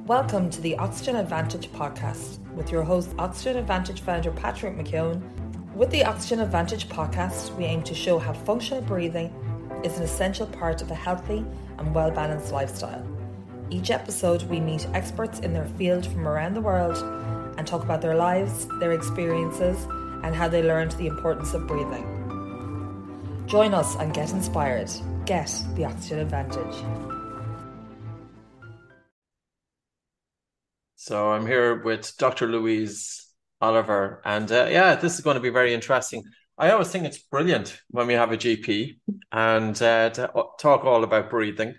Welcome to the Oxygen Advantage podcast with your host, Oxygen Advantage founder Patrick McKeown. With the Oxygen Advantage podcast, we aim to show how functional breathing is an essential part of a healthy and well-balanced lifestyle. Each episode, we meet experts in their field from around the world and talk about their lives, their experiences, and how they learned the importance of breathing. Join us and get inspired. Get the Oxygen Advantage. So I'm here with Dr. Louise Oliver, and this is going to be very interesting. I always think it's brilliant when we have a GP and to talk all about breathing.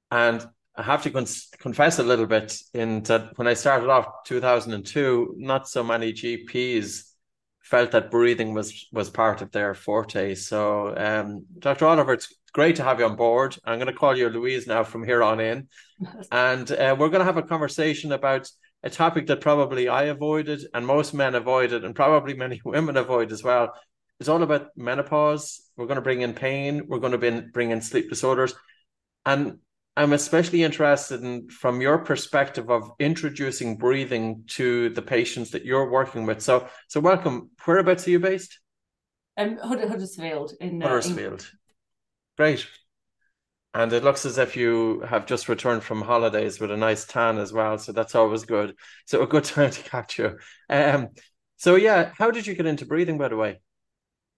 And I have to confess a little bit in that when I started off 2002, not so many GPs felt that breathing was part of their forte. So Dr. Oliver, it's great to have you on board. I'm going to call you Louise now from here on in. And we're going to have a conversation about a topic that probably I avoided and most men avoided and probably many women avoid as well. It's all about menopause. We're going to bring in pain. We're going to bring in sleep disorders. And I'm especially interested in, from your perspective, of introducing breathing to the patients that you're working with. So welcome. Whereabouts are you based? Huddersfield. Huddersfield. Great. And it looks as if you have just returned from holidays with a nice tan as well. So that's always good. So a good time to catch you. How did you get into breathing, by the way?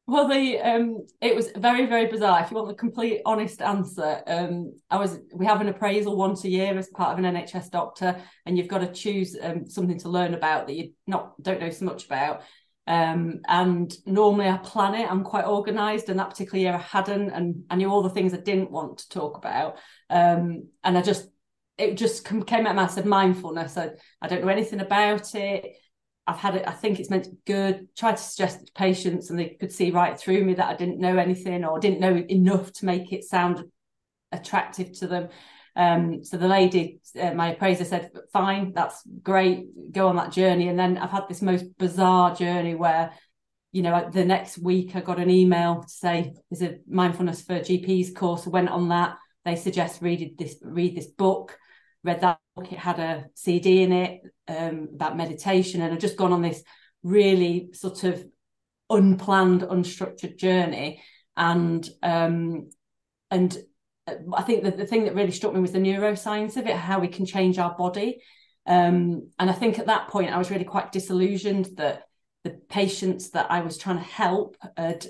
Well, it was very, very bizarre. If you want the complete honest answer, we have an appraisal once a year as part of an NHS doctor, and you've got to choose something to learn about that you don't know so much about. And normally I plan it. I'm quite organised, and that particular year I hadn't, and I knew all the things I didn't want to talk about. And it just came out of my, I said mindfulness. I don't know anything about it. I've had it, I think it's meant to be good. Tried to suggest it to patients and they could see right through me that I didn't know anything or didn't know enough to make it sound attractive to them. So the lady, my appraiser, said, fine, that's great, go on that journey. And then I've had this most bizarre journey where, the next week I got an email to say there's a mindfulness for GPs course. I went on that. They suggest read this book. Read that book. It had a CD in it about meditation, and I've just gone on this really sort of unplanned, unstructured journey. And I think that the thing that really struck me was the neuroscience of it, how we can change our body. And I think at that point I was really quite disillusioned that the patients that I was trying to help had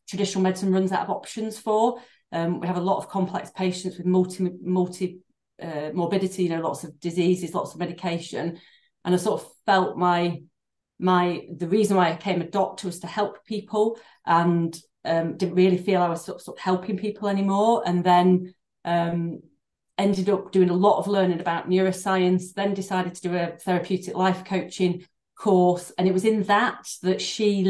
traditional medicine runs out of options for. We have a lot of complex patients with multi morbidity, lots of diseases, lots of medication, and I sort of felt the reason why I became a doctor was to help people, and didn't really feel I was sort of helping people anymore. And then ended up doing a lot of learning about neuroscience, then decided to do a therapeutic life coaching course, and it was in that she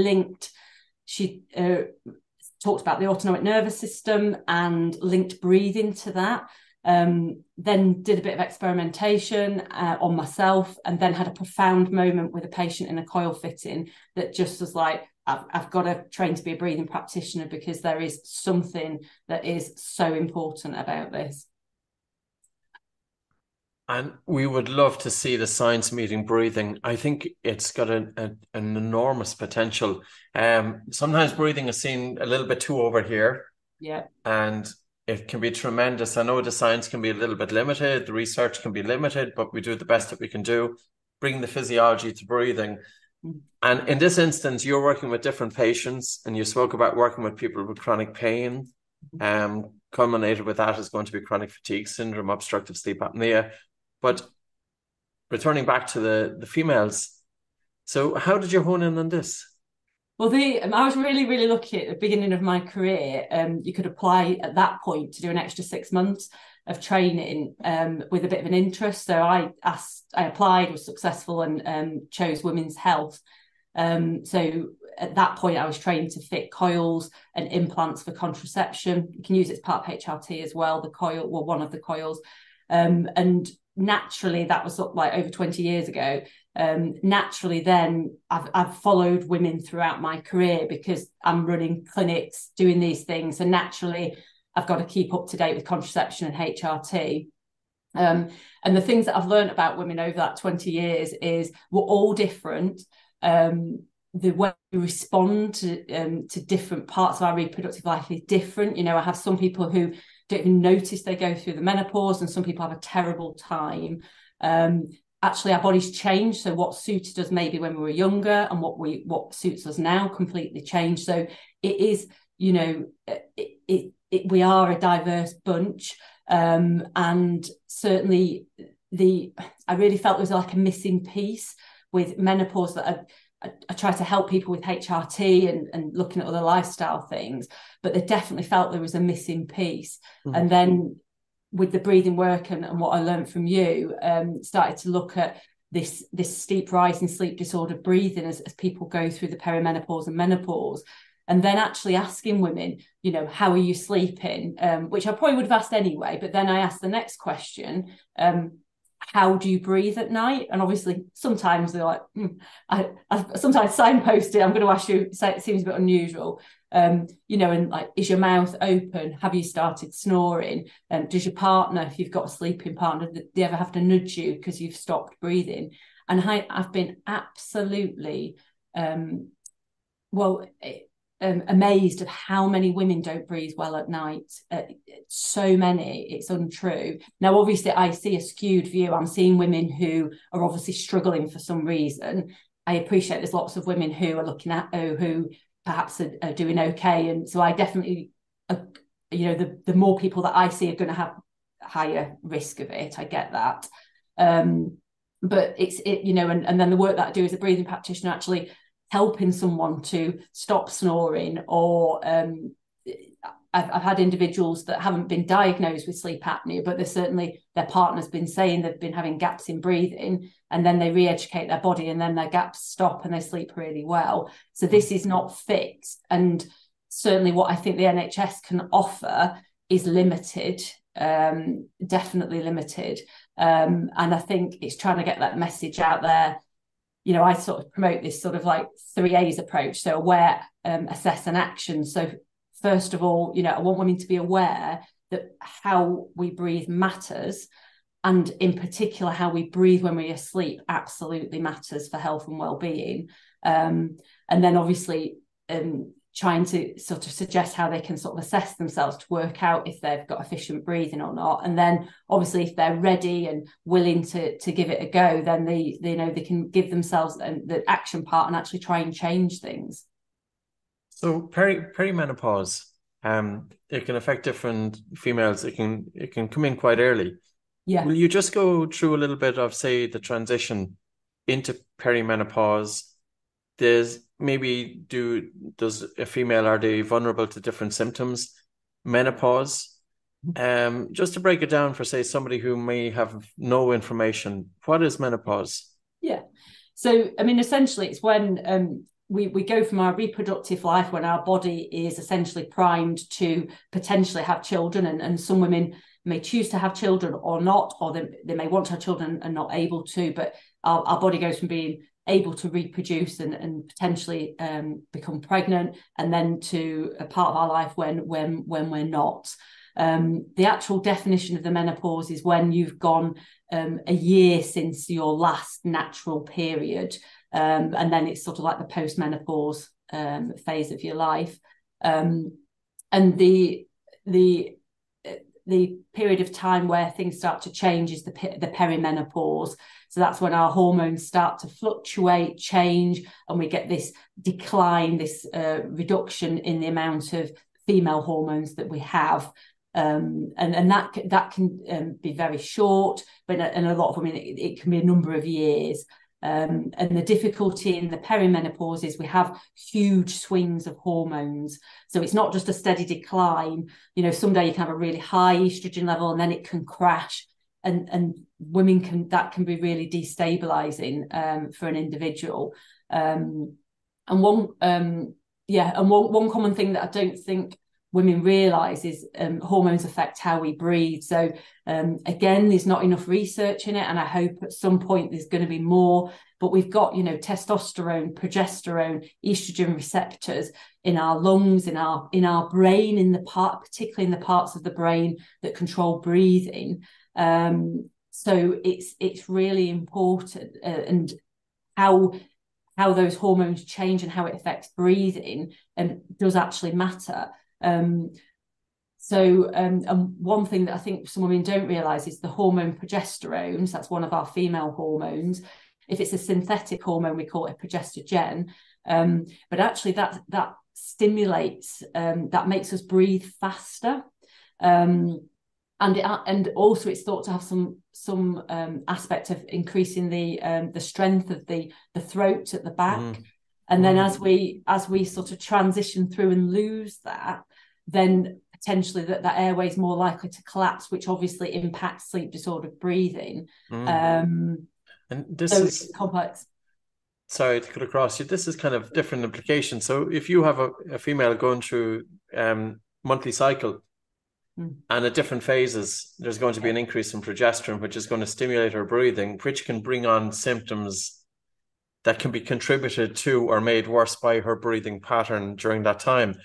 talked about the autonomic nervous system and linked breathing to that. Then did a bit of experimentation on myself, and then had a profound moment with a patient in a coil fitting that just was like, I've got to train to be a breathing practitioner, because there is something that is so important about this. And we would love to see the science meeting breathing. I think it's got an enormous potential. Sometimes breathing is seen a little bit too over here. Yeah. And it can be tremendous. I know the science can be a little bit limited, the research can be limited, but we do the best that we can do, bring the physiology to breathing. And in this instance, you're working with different patients, and you spoke about working with people with chronic pain. Culminated with that is going to be chronic fatigue syndrome, obstructive sleep apnea. But returning back to the females, so how did you hone in on this? Well, I was really, really lucky at the beginning of my career. You could apply at that point to do an extra 6 months of training with a bit of an interest. So I applied, was successful, and chose women's health. So at that point, I was trained to fit coils and implants for contraception. You can use it as part of HRT as well, one of the coils. And naturally, that was sort of like over 20 years ago. Naturally, then I've followed women throughout my career because I'm running clinics, doing these things. And naturally, I've got to keep up to date with contraception and HRT. And the things that I've learned about women over that 20 years is we're all different. The way we respond to different parts of our reproductive life is different. I have some people who don't even notice they go through the menopause, and some people have a terrible time. Actually, our bodies change. So what suited us maybe when we were younger and what suits us now completely changed. So it is, we are a diverse bunch. And certainly I really felt there was like a missing piece with menopause that I try to help people with HRT and looking at other lifestyle things, but they definitely felt there was a missing piece. Mm-hmm. And then with the breathing work and what I learned from you, started to look at this steep rise in sleep disordered breathing as people go through the perimenopause and menopause. And then actually asking women, how are you sleeping? Which I probably would have asked anyway. But then I asked the next question, how do you breathe at night? And obviously, sometimes they're like, I sometimes signpost it. I'm going to ask you, say it seems a bit unusual. And like, is your mouth open? Have you started snoring? Does your partner, if you've got a sleeping partner, do they ever have to nudge you because you've stopped breathing? And I've been absolutely, amazed at how many women don't breathe well at night. So many, it's untrue. Now, obviously, I see a skewed view. I'm seeing women who are obviously struggling for some reason. I appreciate there's lots of women who are looking at who perhaps are doing okay. And so I definitely, the more people that I see are going to have higher risk of it. I get that. But and then the work that I do as a breathing practitioner, actually helping someone to stop snoring, or I've had individuals that haven't been diagnosed with sleep apnea, but their partner's been saying they've been having gaps in breathing, and then they re-educate their body and then their gaps stop and they sleep really well. So this is not fixed. And certainly what I think the NHS can offer is limited, definitely limited. And I think it's trying to get that message out there. I sort of promote this sort of like 3 A's approach. So aware, assess and action. So first of all, I want women to be aware that how we breathe matters. And in particular, how we breathe when we're asleep absolutely matters for health and well-being. And then obviously trying to sort of suggest how they can sort of assess themselves to work out if they've got efficient breathing or not. And then obviously if they're ready and willing to give it a go, then they can give themselves the action part and actually try and change things. So perimenopause, it can affect different females. It can come in quite early. Yeah. Will you just go through a little bit of, say, the transition into perimenopause? Does a female, are they vulnerable to different symptoms? Menopause, just to break it down for, say, somebody who may have no information, what is menopause? Yeah. So, I mean, essentially it's when we go from our reproductive life, when our body is essentially primed to potentially have children, and some women may choose to have children or not, or they may want to have children and not able to, but our body goes from being able to reproduce and potentially become pregnant, and then to a part of our life when we're not. The actual definition of the menopause is when you've gone a year since your last natural period, and then it's sort of like the post-menopause phase of your life. And the period of time where things start to change is the perimenopause. So that's when our hormones start to fluctuate, change, and we get this decline, this reduction in the amount of female hormones that we have. And that can be very short, but in a lot of women, it can be a number of years. And the difficulty in the perimenopause is we have huge swings of hormones. So it's not just a steady decline. Someday you can have a really high estrogen level and then it can crash. And women that can be really destabilizing for an individual. And one common thing that I don't think women realise is hormones affect how we breathe. So again, there's not enough research in it, and I hope at some point there's going to be more. But we've got, testosterone, progesterone, estrogen receptors in our lungs, in our brain, particularly in the parts of the brain that control breathing. So it's really important, and how those hormones change and how it affects breathing does actually matter. And one thing that I think some women don't realise is the hormone progesterone. So that's one of our female hormones. If it's a synthetic hormone, we call it a progestogen. But actually that stimulates, that makes us breathe faster. And also it's thought to have some aspect of increasing the strength of the throat at the back. And then as we sort of transition through and lose that, then potentially that airway is more likely to collapse, which obviously impacts sleep disordered breathing. And this is complex. Sorry to cut across you. This is kind of different implications. So if you have a female going through monthly cycle, and at different phases, there's going to be an increase in progesterone, which is going to stimulate her breathing, which can bring on symptoms that can be contributed to or made worse by her breathing pattern during that time.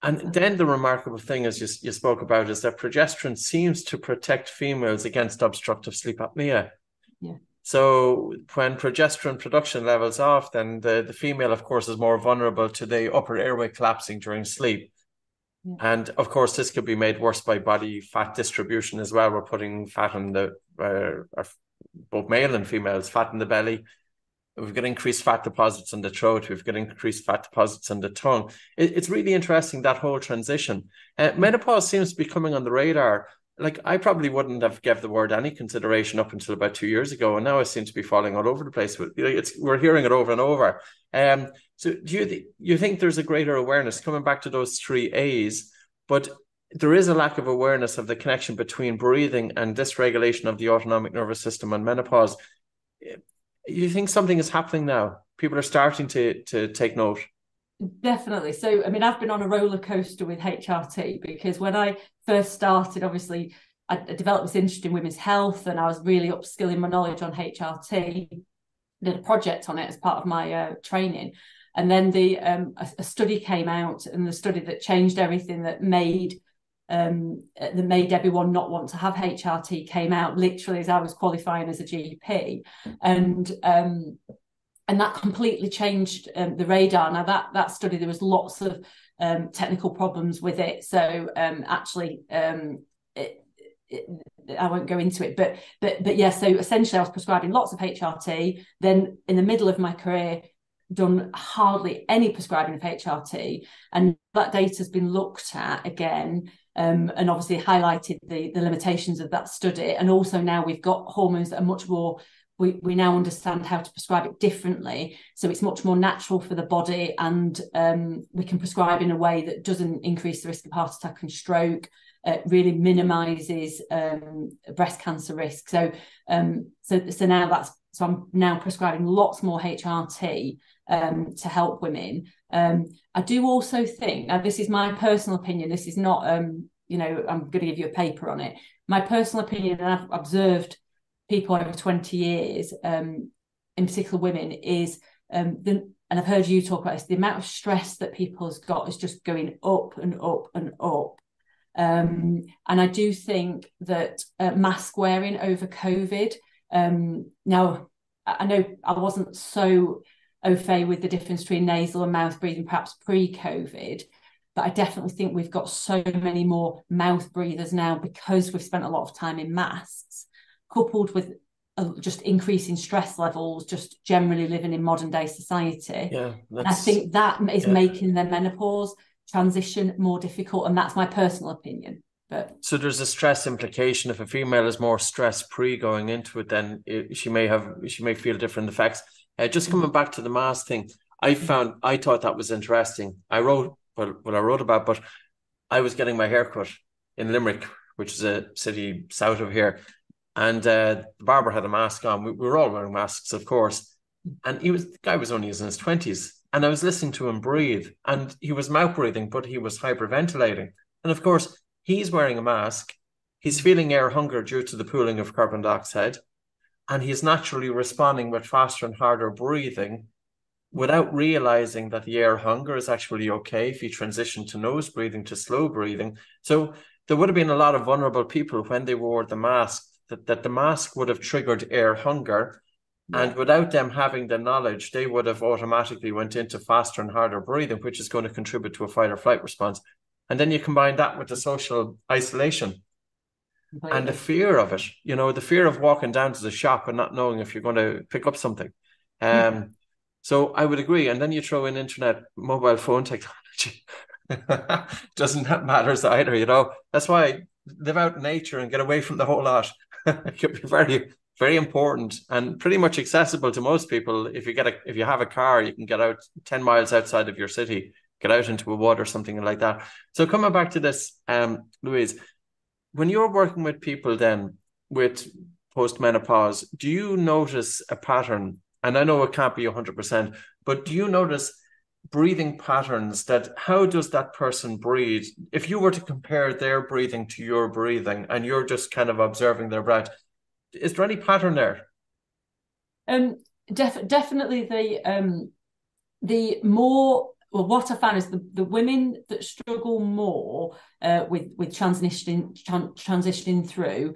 And then the remarkable thing, as you spoke about, is that progesterone seems to protect females against obstructive sleep apnea. Yeah. So when progesterone production levels off, then the female, of course, is more vulnerable to the upper airway collapsing during sleep. Yeah. And of course, this could be made worse by body fat distribution as well. We're putting fat on both male and females, fat in the belly. We've got increased fat deposits in the throat. We've got increased fat deposits in the tongue. It's really interesting, that whole transition. Menopause seems to be coming on the radar. Like, I probably wouldn't have given the word any consideration up until about 2 years ago, and now it seems to be falling all over the place. We're hearing it over and over. So do you think there's a greater awareness, coming back to those 3 A's, but there is a lack of awareness of the connection between breathing and dysregulation of the autonomic nervous system and menopause? You think something is happening now? People are starting to take note. Definitely. So, I mean, I've been on a roller coaster with HRT, because when I first started, obviously, I developed this interest in women's health, and I was really upskilling my knowledge on HRT. Did a project on it as part of my training, and then a study came out, and the study that changed everything, that made everyone not want to have HRT, came out literally as I was qualifying as a GP, and that completely changed the radar. Now that study, there was lots of technical problems with it, so I won't go into it, but yeah. So essentially, I was prescribing lots of HRT. Then, in the middle of my career, done hardly any prescribing of HRT, and that data has been looked at again, and obviously highlighted the limitations of that study. And also now we've got hormones that are much more. We now understand how to prescribe it differently, so it's much more natural for the body, and we can prescribe in a way that doesn't increase the risk of heart attack and stroke. Really minimises breast cancer risk. So now I'm now prescribing lots more HRT to help women. I do also think, now this is my personal opinion, this is not I'm going to give you a paper on it. My personal opinion, and I've observed people over 20 years, in particular women, is and I've heard you talk about this, the amount of stress that people has got is just going up and up and up. And I do think that mask wearing over COVID, now I know I wasn't so au fait with the difference between nasal and mouth breathing perhaps pre-COVID, but I definitely think we've got so many more mouth breathers now because we've spent a lot of time in masks, coupled with just increasing stress levels, just generally living in modern day society. Yeah, and I think that is making the menopause transition more difficult, and that's my personal opinion. But so there's a stress implication. If a female is more stress pre going into it, then she may feel different effects. Just coming back to the mask thing, I thought that was interesting. I wrote about, but I was getting my hair cut in Limerick, which is a city south of here, and the barber had a mask on. We were all wearing masks, of course, and the guy was only in his 20s. And I was listening to him breathe, and he was mouth breathing, but he was hyperventilating. And of course, he's wearing a mask. He's feeling air hunger due to the pooling of carbon dioxide. And he's naturally responding with faster and harder breathing without realizing that the air hunger is actually okay if you transition to nose breathing, to slow breathing. So there would have been a lot of vulnerable people when they wore the mask, that the mask would have triggered air hunger. Yeah. And without them having the knowledge, they would have automatically went into faster and harder breathing, which is going to contribute to a fight or flight response. And then you combine that with the social isolation. Completely. And the fear of it, the fear of walking down to the shop and not knowing if you're going to pick up something. So I would agree. And then you throw in internet, mobile phone technology. Doesn't that matter either, That's why I live out in nature and get away from the whole lot. It could be very, very important and pretty much accessible to most people. If you have a car, you can get out 10 miles outside of your city, get out into a wood or something like that. So coming back to this, Louise, when you're working with people then with postmenopause, do you notice a pattern? And I know it can't be 100%, but do you notice breathing patterns how does that person breathe? If you were to compare their breathing to your breathing and you're just kind of observing their breath, is there any pattern there? Definitely the more, well, what I found is the women that struggle more with transitioning through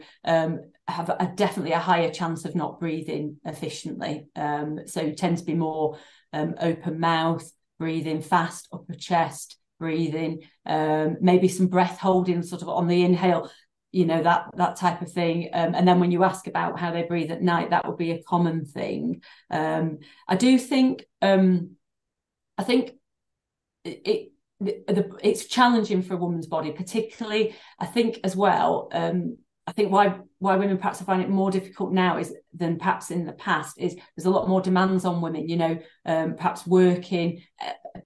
have definitely a higher chance of not breathing efficiently. So tend to be more open mouth, breathing fast, upper chest, breathing, maybe some breath holding sort of on the inhale, that type of thing. And then when you ask about how they breathe at night, that would be a common thing. I do think, it's challenging for a woman's body, particularly, I think as well. I think why women perhaps find it more difficult now is than perhaps in the past is there's a lot more demands on women, perhaps working,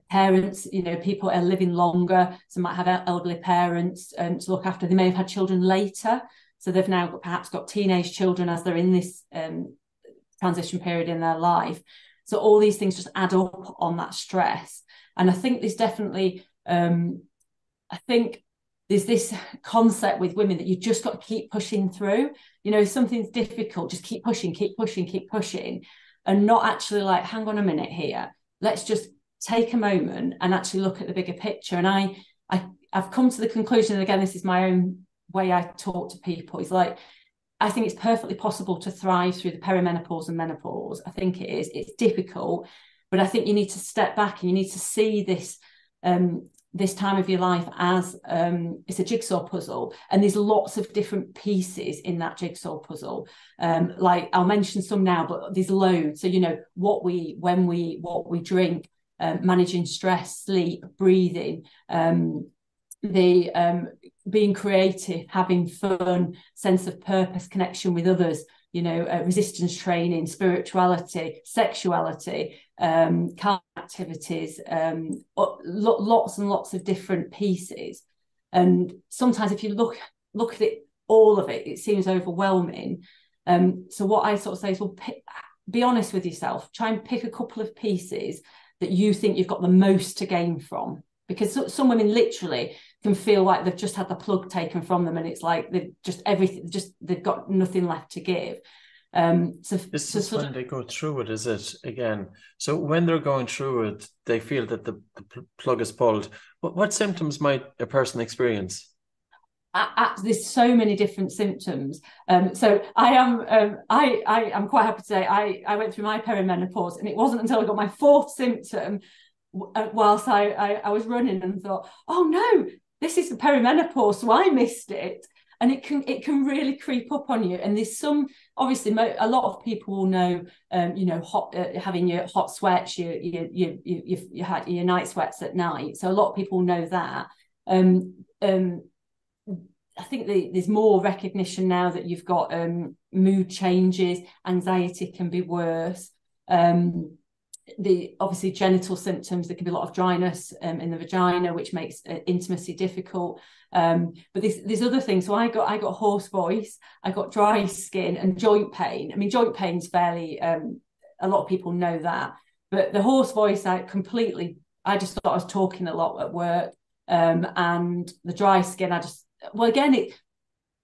parents, people are living longer, so might have elderly parents to look after. They may have had children later, so they've now perhaps got teenage children as they're in this transition period in their life. So all these things just add up on that stress. And I think there's definitely, there's this concept with women that you just got to keep pushing through. If something's difficult, just keep pushing, and not actually like, hang on a minute here. Let's just take a moment and actually look at the bigger picture. And I've come to the conclusion, and again, this is my own way I talk to people, is like, I think it's perfectly possible to thrive through the perimenopause and menopause. I think it is. It's difficult, but I think you need to step back and you need to see this this time of your life as it's a jigsaw puzzle, and there's lots of different pieces in that jigsaw puzzle. Like I'll mention some now, but there's loads. So what we drink, managing stress, sleep, breathing, being creative, having fun, sense of purpose, connection with others, resistance training, spirituality, sexuality, car activities, lots and lots of different pieces. And sometimes if you look at it, all of it, it seems overwhelming. So what I sort of say is, well, be honest with yourself. Try and pick a couple of pieces that you think you've got the most to gain from. Because some women literally can feel like they've just had the plug taken from them, and it's like they've got nothing left to give. This is when they go through it, is it, again? So when they're going through it, they feel that the plug is pulled. What symptoms might a person experience? There's so many different symptoms. So I am quite happy to say I went through my perimenopause, and it wasn't until I got my fourth symptom whilst I was running and thought, oh no, this is the perimenopause, so I missed it. And it can really creep up on you. And there's some, obviously, a lot of people will know, having your hot sweats, your night sweats at night. So a lot of people know that. I think there's more recognition now that you've got mood changes, anxiety can be worse. The obviously genital symptoms, there can be a lot of dryness in the vagina, which makes intimacy difficult. But there's other things. So I got hoarse voice, I got dry skin and joint pain. I mean, joint pain's fairly, a lot of people know that. But the hoarse voice, I just thought I was talking a lot at work. And the dry skin, again,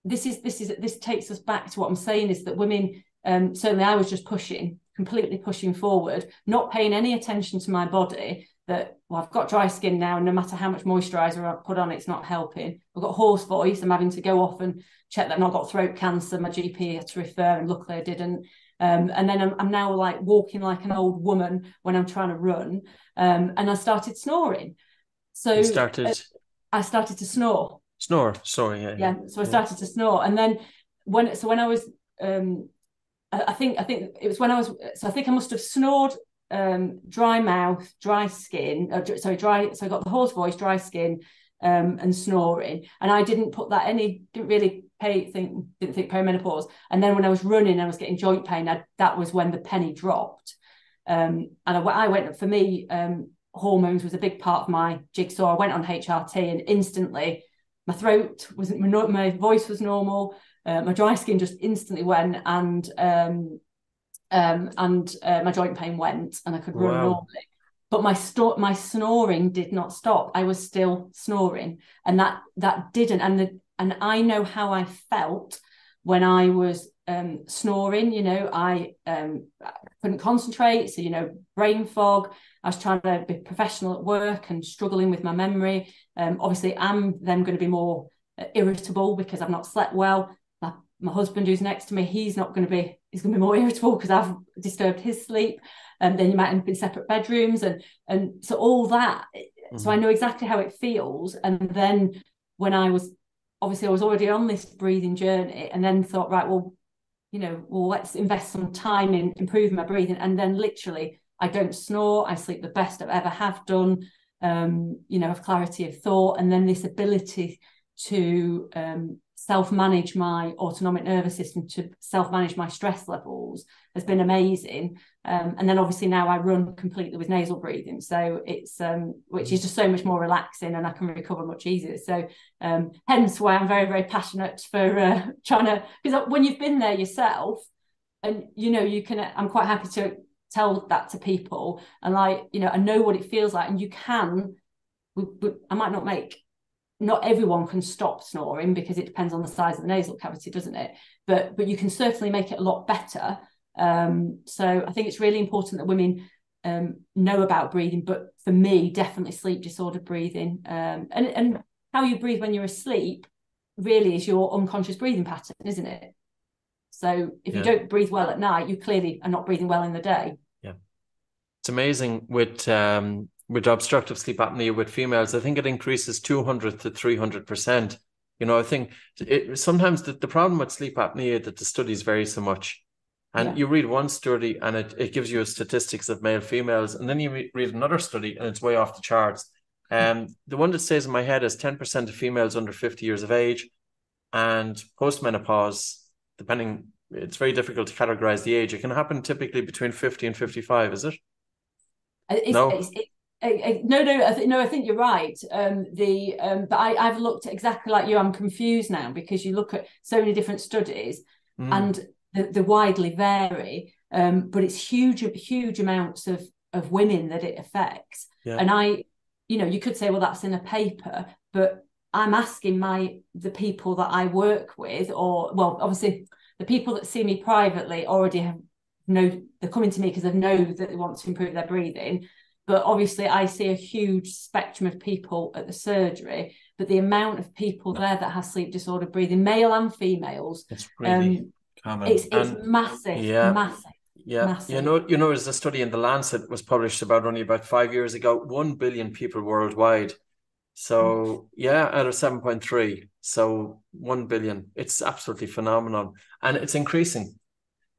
this takes us back to what I'm saying, is that women, certainly I was just completely pushing forward, not paying any attention to my body, that, well, I've got dry skin now, and no matter how much moisturizer I put on, it's not helping. I've got hoarse voice. I'm having to go off and check that I've not got throat cancer. My GP had to refer, and luckily I didn't. And then I'm now like walking like an old woman when I'm trying to run. And I started snoring. So I started to snore. Sorry, yeah. So I started to snore, and then when I was, I think it was when I was. So I think I must have snored, dry mouth, dry skin. Dry. So I got the hoarse voice, dry skin, and snoring, and I didn't put that any. Didn't really think perimenopause. And then when I was running, I was getting joint pain. That was when the penny dropped. And I went, for me, hormones was a big part of my jigsaw. I went on HRT, and instantly my throat wasn't, my voice was normal. My dry skin just instantly went, and my joint pain went, and I could run normally. But my snoring did not stop. I was still snoring, and that didn't. And I know how I felt when I was snoring. I couldn't concentrate, so brain fog. I was trying to be professional at work and struggling with my memory. Obviously, I'm then going to be more irritable because I've not slept well. My husband, who's next to me, he's going to be more irritable because I've disturbed his sleep. And then you might have been separate bedrooms, and so all that. Mm-hmm. So I know exactly how it feels. And then when I was already on this breathing journey, and then thought, right, well, let's invest some time in improving my breathing. And then literally, I don't snore. I sleep the best I've ever have done. Have clarity of thought, and then this ability to self-manage my autonomic nervous system, to self-manage my stress levels, has been amazing. And then obviously now I run completely with nasal breathing, so it's which is just so much more relaxing, and I can recover much easier. So hence why I'm very, very passionate for trying to, because when you've been there yourself, and you can, I'm quite happy to tell that to people, and I know what it feels like. And you can, I might not everyone can stop snoring, because it depends on the size of the nasal cavity, doesn't it? But you can certainly make it a lot better. So I think it's really important that women know about breathing. But for me, definitely sleep disordered breathing, and how you breathe when you're asleep really is your unconscious breathing pattern, isn't it? So if you don't breathe well at night, you clearly are not breathing well in the day. Yeah, it's amazing with obstructive sleep apnea with females. I think it increases 200 to 300%. I think sometimes the problem with sleep apnea that the studies vary so much. And you read one study and it gives you statistics of male, females, and then you read another study and it's way off the charts. The one that stays in my head is 10% of females under 50 years of age, and post-menopause, it's very difficult to categorize the age. It can happen typically between 50 and 55, is it? No, I think you're right. But I've looked at exactly like you. I'm confused now, because you look at so many different studies, and they widely vary. But it's huge amounts of women that it affects. Yeah. And you could say, well, that's in a paper, but I'm asking the people that I work with, or, well, obviously the people that see me privately already they're coming to me because they know that they want to improve their breathing. But obviously I see a huge spectrum of people at the surgery, but the amount of people there that have sleep disordered breathing, male and females, it's really common. It's massive, massive. Yeah, massive. There's a study in The Lancet was published about 5 years ago. 1 billion people worldwide. So out of 7.3, so 1 billion. It's absolutely phenomenal, and it's increasing.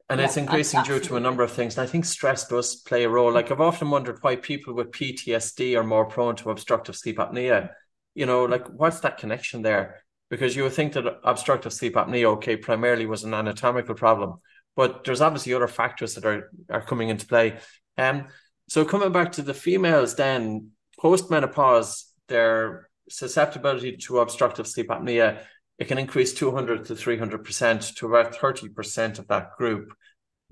And it's increasing due to a number of things. And I think stress does play a role. Like, I've often wondered why people with PTSD are more prone to obstructive sleep apnea. What's that connection there? Because you would think that obstructive sleep apnea, primarily was an anatomical problem, but there's obviously other factors that are coming into play. So coming back to the females then, post-menopause, their susceptibility to obstructive sleep apnea, it can increase 200 to 300% to about 30% of that group.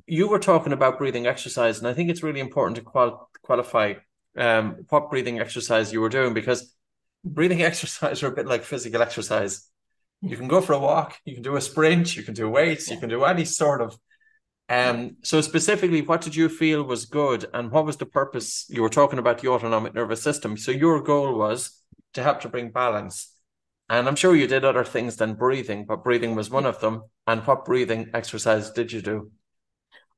You were talking about breathing exercise, and I think it's really important to qualify what breathing exercise you were doing, because breathing exercise are a bit like physical exercise. You can go for a walk, you can do a sprint, you can do weights, you can do any sort of. So specifically, what did you feel was good, and what was the purpose? You were talking about the autonomic nervous system. So your goal was to help to bring balance. And I'm sure you did other things than breathing, but breathing was one of them. And what breathing exercise did you do?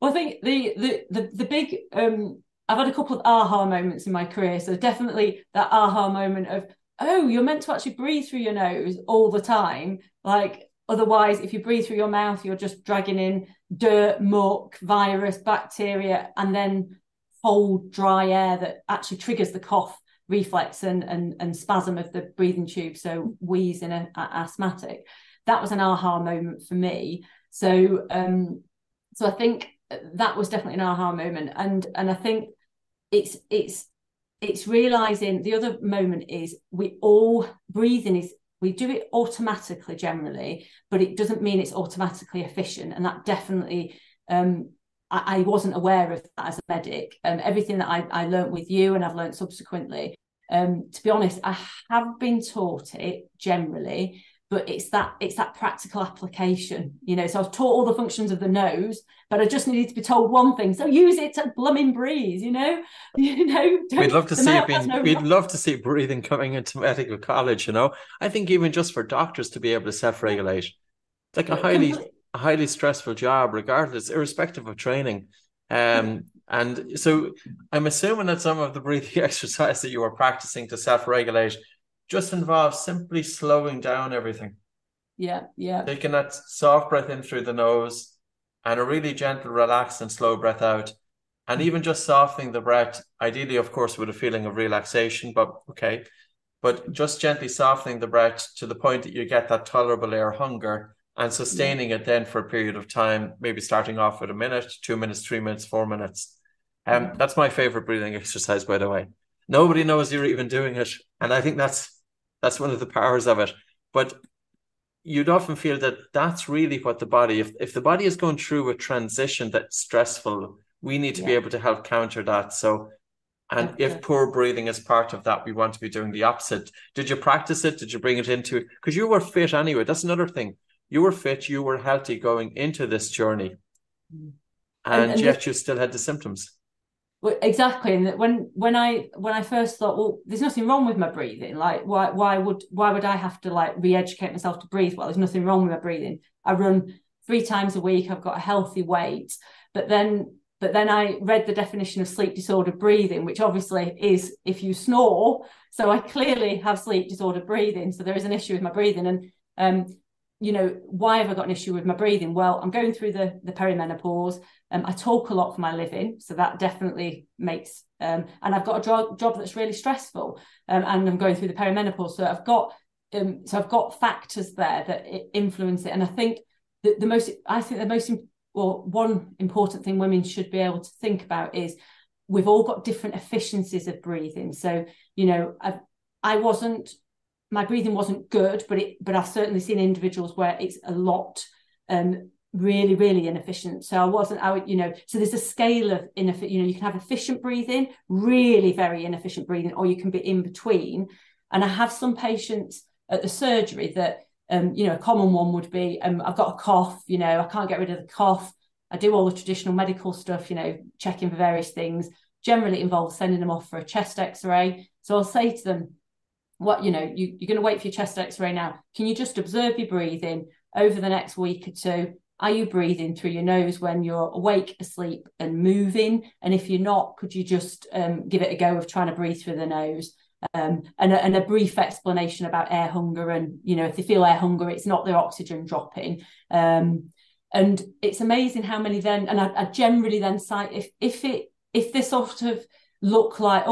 Well, I think the big I've had a couple of aha moments in my career. So definitely that aha moment of, oh, you're meant to actually breathe through your nose all the time. Like otherwise, if you breathe through your mouth, you're just dragging in dirt, muck, virus, bacteria, and then cold, dry air that actually triggers the cough reflex and spasm of the breathing tube. So wheeze in an asthmatic. That was an aha moment for me. So so I think that was definitely an aha moment. And I think it's realizing the other moment is breathing is, we do it automatically generally, but it doesn't mean it's automatically efficient. And that definitely, I wasn't aware of that as a medic. Everything that I learned with you and I've learned subsequently, to be honest, I have been taught it generally, but it's that practical application, So I was taught all the functions of the nose, but I just needed to be told one thing. So use it to blooming breathe, We'd love to see it we'd love to see breathing coming into medical college, I think even just for doctors to be able to self-regulate. It's like a highly stressful job, regardless, irrespective of training. And so I'm assuming that some of the breathing exercise that you were practicing to self-regulate just involves simply slowing down everything. Yeah. Taking that soft breath in through the nose and a really gentle, relaxed and slow breath out. And even just softening the breath, ideally, of course, with a feeling of relaxation, but okay. But just gently softening the breath to the point that you get that tolerable air hunger and sustaining it then for a period of time, maybe starting off with a minute, 2 minutes, 3 minutes, 4 minutes. That's my favorite breathing exercise, by the way. Nobody knows you're even doing it. And I think that's one of the powers of it. But you'd often feel that that's really what the body, if the body is going through a transition that's stressful, we need to be able to help counter that. So, and if poor breathing is part of that, we want to be doing the opposite. Did you practice it? Did you bring it into, because you were fit anyway. That's another thing. You were fit, you were healthy going into this journey. And yet you still had the symptoms. Well, exactly. And when I first thought, well, there's nothing wrong with my breathing. Like, why would I have to like re-educate myself to breathe? Well, there's nothing wrong with my breathing. I run 3 times a week. I've got a healthy weight. But then I read the definition of sleep disordered breathing, which obviously is if you snore. So I clearly have sleep disordered breathing. So there is an issue with my breathing. And why have I got an issue with my breathing? Well, I'm going through the perimenopause. I talk a lot for my living, so that definitely makes. And I've got a job that's really stressful, and I'm going through the perimenopause. So I've got factors there that influence it. And I think one important thing women should be able to think about is we've all got different efficiencies of breathing. So my breathing wasn't good, but I've certainly seen individuals where it's a lot really, really inefficient. So so there's a scale of inefficient, you can have efficient breathing, really very inefficient breathing, or you can be in between. And I have some patients at the surgery that, a common one would be, I've got a cough, I can't get rid of the cough. I do all the traditional medical stuff, checking for various things. Generally it involves sending them off for a chest x-ray. So I'll say to them, you're going to wait for your chest x-ray now. Can you just observe your breathing over the next week or two? Are you breathing through your nose when you're awake, asleep and moving? And if you're not, could you just give it a go of trying to breathe through the nose? And a brief explanation about air hunger. And, if they feel air hunger, it's not their oxygen dropping. And it's amazing how many then, and I generally then cite, if they sort of look like,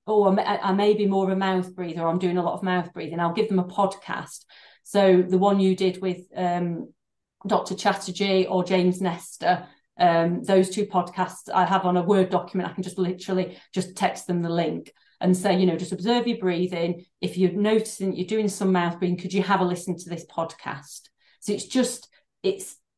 I may be more of a mouth breather, or I'm doing a lot of mouth breathing, I'll give them a podcast. So the one you did with Dr. Chatterjee or James Nestor, those 2 podcasts I have on a Word document. I can just literally just text them the link and say, just observe your breathing. If you're noticing you're doing some mouth breathing, could you have a listen to this podcast? So is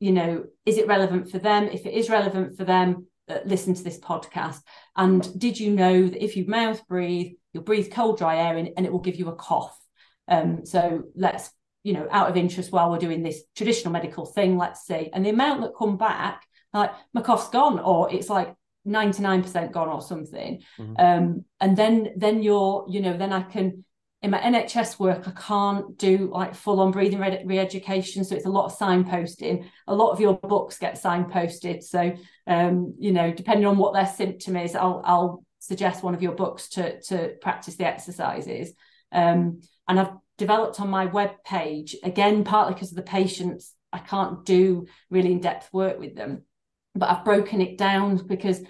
it relevant for them? If it is relevant for them, listen to this podcast. And did you know that if you mouth breathe, you'll breathe cold, dry air in, and it will give you a cough. So let's, out of interest, while we're doing this traditional medical thing, let's see. And the amount that come back, like, my cough's gone, or it's like 99% gone or something. And then you're, then I can, in my NHS work, I can't do like full on breathing re-education. So it's a lot of signposting. A lot of your books get signposted. So, depending on what their symptom is, I'll suggest one of your books to practice the exercises. And I've developed on my web page, again, partly because of the patients, I can't do really in-depth work with them, but I've broken it down because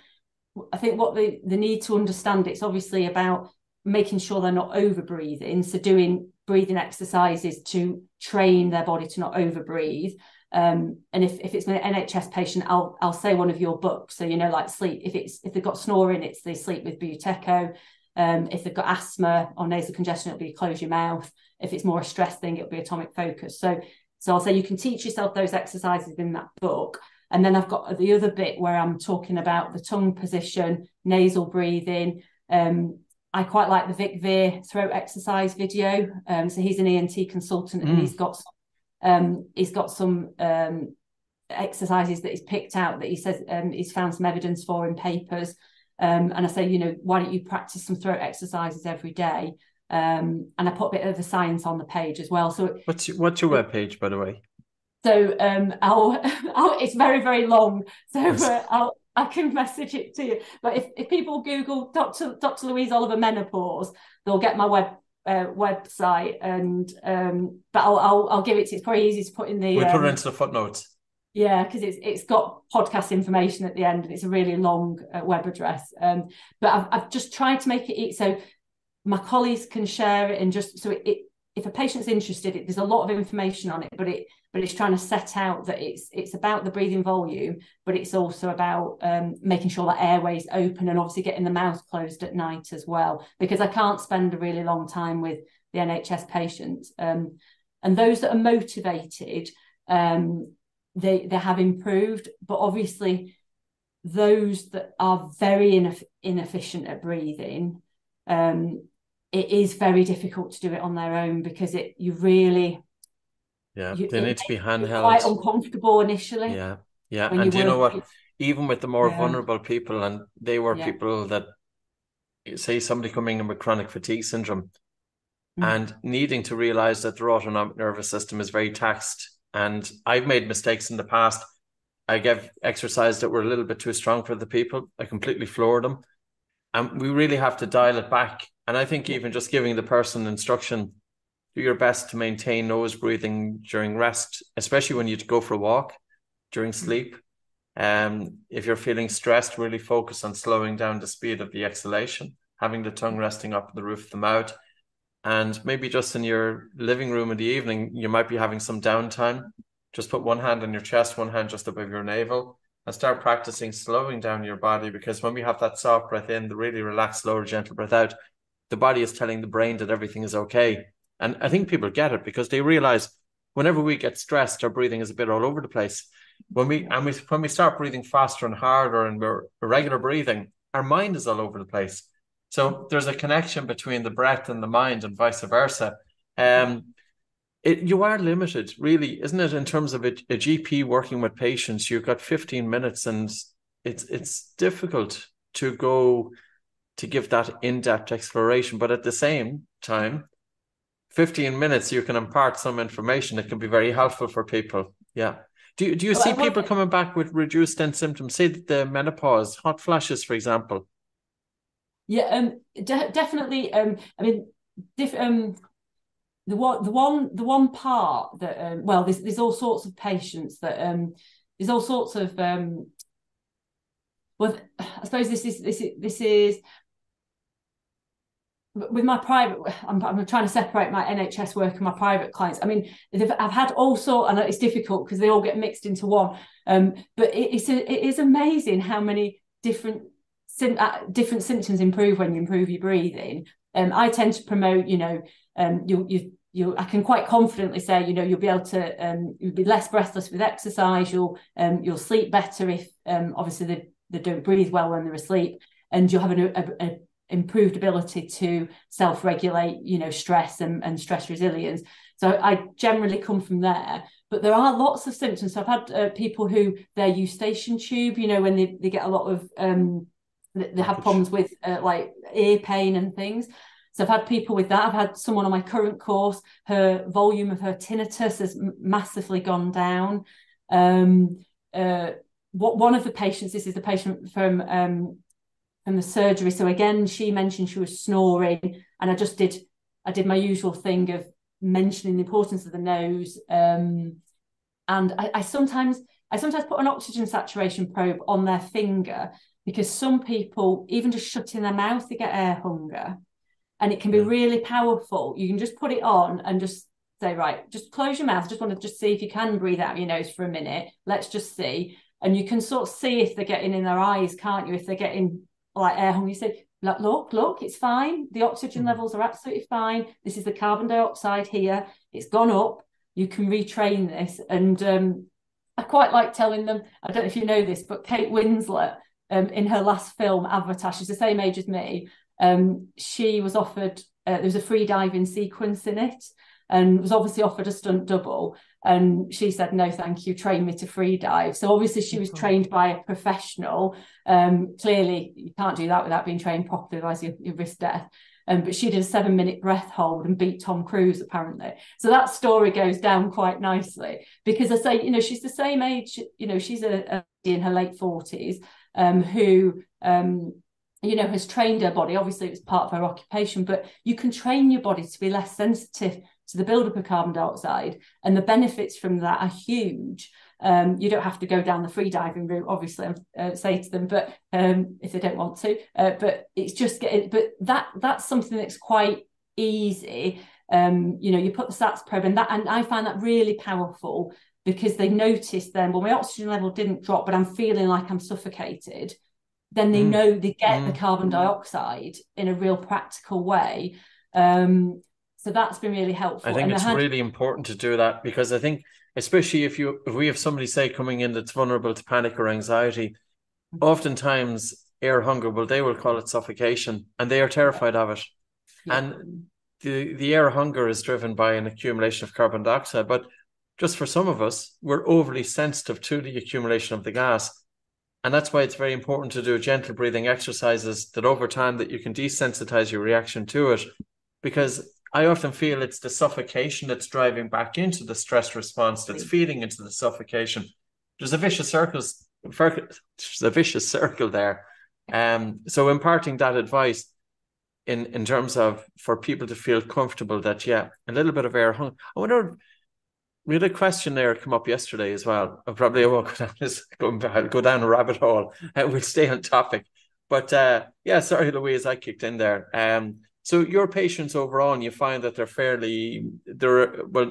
I think what they need to understand, it's obviously about making sure they're not over breathing. So doing breathing exercises to train their body to not over breathe. And if it's an NHS patient, I'll say one of your books. So, like sleep, if they've got snoring, it's the Sleep with Buteyko. If they've got asthma or nasal congestion, it'll be Close Your Mouth. If it's more a stress thing, it'll be Atomic Focus. So I'll say you can teach yourself those exercises in that book. And then I've got the other bit where I'm talking about the tongue position, nasal breathing. I quite like the Vic Veer throat exercise video. So he's an ENT consultant, and he's got some exercises that he's picked out that he says he's found some evidence for in papers. And I say, why don't you practice some throat exercises every day? And I put a bit of the science on the page as well. So what's your web page, by the way? So it's very, very long. So I can message it to you. But if people Google Dr. Louise Oliver menopause, they'll get my website. And but I'll give it to you. It's probably easy to put in the. We'll put it into the footnotes. Yeah, because it's got podcast information at the end, and it's a really long web address. But I've just tried to make it so my colleagues can share it, and just so if a patient's interested, there's a lot of information on it, but it's trying to set out that it's about the breathing volume, but it's also about making sure that airway's open, and obviously getting the mouth closed at night as well, because I can't spend a really long time with the NHS patients. And those that are motivated, they have improved, but obviously those that are very inefficient at breathing, it is very difficult to do it on their own, because they need to be handheld. Quite uncomfortable initially. Yeah. And do you know what? Even with the more vulnerable people, and they were people that, say, somebody coming in with chronic fatigue syndrome and needing to realize that their autonomic nervous system is very taxed. And I've made mistakes in the past. I gave exercise that were a little bit too strong for the people. I completely floored them. And we really have to dial it back. And I think even just giving the person instruction, do your best to maintain nose breathing during rest, especially when you go for a walk, during sleep. If you're feeling stressed, really focus on slowing down the speed of the exhalation, having the tongue resting up the roof of the mouth. And maybe just in your living room in the evening, you might be having some downtime. Just put one hand on your chest, one hand just above your navel, and start practicing slowing down your body. Because when we have that soft breath in, the really relaxed, slower, gentle breath out, the body is telling the brain that everything is okay. And I think people get it, because they realize whenever we get stressed, our breathing is a bit all over the place. When we start breathing faster and harder, and we're irregular breathing, our mind is all over the place. So there's a connection between the breath and the mind, and vice versa. You are limited, really, isn't it, in terms of a GP working with patients? You've got 15 minutes, and it's difficult to give that in-depth exploration. But at the same time, 15 minutes, you can impart some information that can be very helpful for people. Yeah. Do you see people coming back with reduced symptoms? Say the menopause, hot flashes, for example. Yeah, definitely. I mean, the one part that there's all sorts of patients that there's all sorts of well, I suppose this is with my private. I'm trying to separate my NHS work and my private clients. I mean, I've had all sorts, and it's difficult because they all get mixed into one. But it is amazing how many different symptoms improve when you improve your breathing. I tend to promote, I can quite confidently say, you'll be able to, you'll be less breathless with exercise. You'll sleep better if, obviously, they don't breathe well when they're asleep, and you're having a improved ability to self-regulate, stress and stress resilience. So I generally come from there. But there are lots of symptoms. So I've had people who their eustachian tube, when they get a lot of they have problems with like ear pain and things. So I've had people with that. I've had someone on my current course, her volume of her tinnitus has massively gone down. One of the patients, this is the patient from the surgery. So again, she mentioned she was snoring, and I did my usual thing of mentioning the importance of the nose. And I sometimes put an oxygen saturation probe on their finger, because some people, even just shutting their mouth, they get air hunger. And it can be really powerful. You can just put it on and just say, right, just close your mouth. I just want to just see if you can breathe out your nose for a minute. Let's just see. And you can sort of see if they're getting in their eyes, can't you? If they're getting like air hunger, you say, look, it's fine. The oxygen levels are absolutely fine. This is the carbon dioxide here. It's gone up. You can retrain this. And I quite like telling them, I don't know if you know this, but Kate Winslet, in her last film, Avatar, she's the same age as me. She was offered, there was a free diving sequence in it, and was obviously offered a stunt double. And she said, no, thank you, train me to free dive. So obviously she was trained by a professional. Clearly, you can't do that without being trained properly, otherwise you risk death. But she did a 7-minute breath hold and beat Tom Cruise, apparently. So that story goes down quite nicely, because I say, she's the same age, she's a in her late 40s, who has trained her body. Obviously, it was part of her occupation, but you can train your body to be less sensitive to the buildup of carbon dioxide, and the benefits from that are huge. You don't have to go down the free diving route, obviously, say to them, but if they don't want to. But it's just that's something that's quite easy. You put the SATS probe, and I find that really powerful, because they notice then, well, my oxygen level didn't drop, but I'm feeling like I'm suffocated. Then they know they get the carbon dioxide in a real practical way. So that's been really helpful. I think it's really important to do that, because I think, especially if we have somebody, say, coming in that's vulnerable to panic or anxiety, oftentimes air hunger, they will call it suffocation, and they are terrified of it. Yeah. And the air hunger is driven by an accumulation of carbon dioxide. But just for some of us, we're overly sensitive to the accumulation of the gas. And that's why it's very important to do gentle breathing exercises that over time that you can desensitize your reaction to it. Because I often feel it's the suffocation that's driving back into the stress response, that's feeding into the suffocation. There's a vicious circle there. So imparting that advice in terms of, for people to feel comfortable that, a little bit of air hunger. I wonder, we had a question there come up yesterday as well. I won't go down a rabbit hole. We'll stay on topic. But sorry, Louise, I kicked in there. So your patients overall, and you find that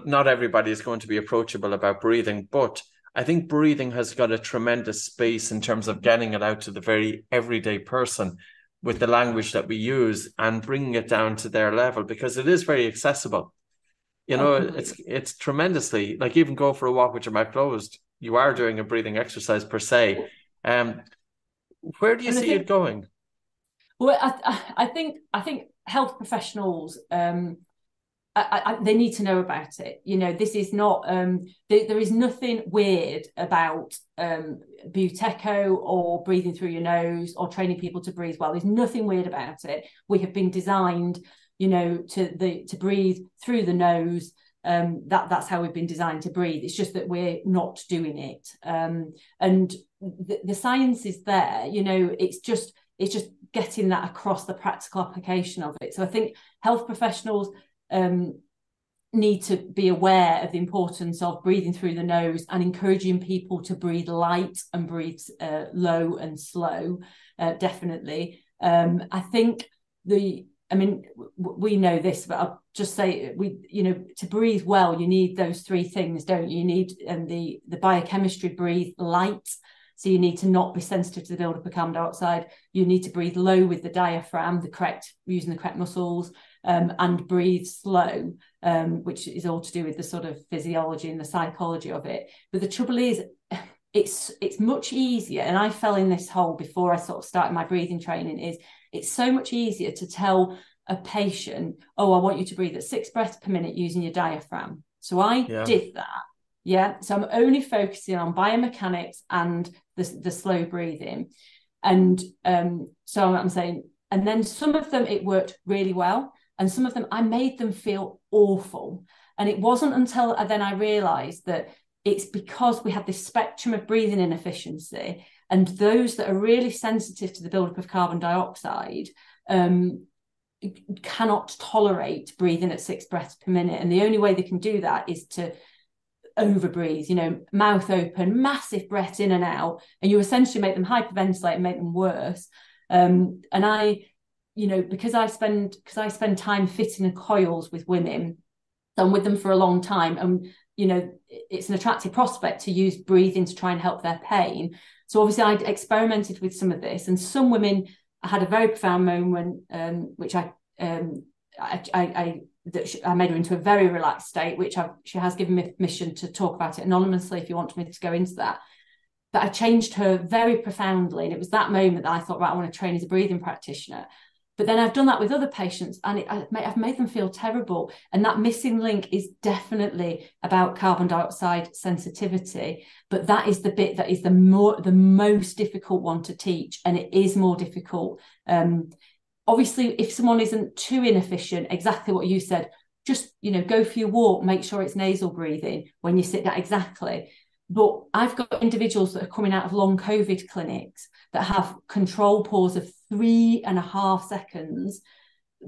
not everybody is going to be approachable about breathing, but I think breathing has got a tremendous space in terms of getting it out to the very everyday person with the language that we use and bringing it down to their level, because it is very accessible. It's tremendously, like, even go for a walk with your mouth closed, you are doing a breathing exercise per se. Where do you see it going? Well, I think health professionals, they need to know about it. This is not, there is nothing weird about Buteco or breathing through your nose or training people to breathe well. There's nothing weird about it. We have been designed, to breathe through the nose. That's how we've been designed to breathe. It's just that we're not doing it. And the science is there. It's just getting that across, the practical application of it. So I think health professionals need to be aware of the importance of breathing through the nose and encouraging people to breathe light and breathe low and slow, definitely. I think we know this, but I'll just say, to breathe well, you need those three things, don't you? You need the biochemistry, breathe light. So you need to not be sensitive to the buildup of carbon dioxide. You need to breathe low with the diaphragm, using the correct muscles, and breathe slow, which is all to do with the sort of physiology and the psychology of it. But the trouble is, it's much easier, and I fell in this hole before I sort of started my breathing training, is it's so much easier to tell a patient, oh, I want you to breathe at 6 breaths per minute using your diaphragm. So I did that. Yeah. So I'm only focusing on biomechanics and the slow breathing. And so I'm saying, and then some of them, it worked really well. And some of them, I made them feel awful. And it wasn't until then I realized that it's because we have this spectrum of breathing inefficiency, and those that are really sensitive to the buildup of carbon dioxide cannot tolerate breathing at 6 breaths per minute. And the only way they can do that is to overbreathe, mouth open, massive breath in and out, and you essentially make them hyperventilate and make them worse. And I, because I spend time fitting in coils with women, I'm with them for a long time, and it's an attractive prospect to use breathing to try and help their pain. So obviously I experimented with some of this, and some women had a very profound moment, which I made her into a very relaxed state, which she has given me permission to talk about it anonymously if you want me to go into that. But I changed her very profoundly, and it was that moment that I thought, right, I want to train as a breathing practitioner. But then I've done that with other patients, and I've made them feel terrible. And that missing link is definitely about carbon dioxide sensitivity. But that is the bit that is the most difficult one to teach, and it is more difficult. Obviously, if someone isn't too inefficient, exactly what you said, just go for your walk, make sure it's nasal breathing when you sit down. Exactly. But I've got individuals that are coming out of long COVID clinics that have control pause of 3.5 seconds,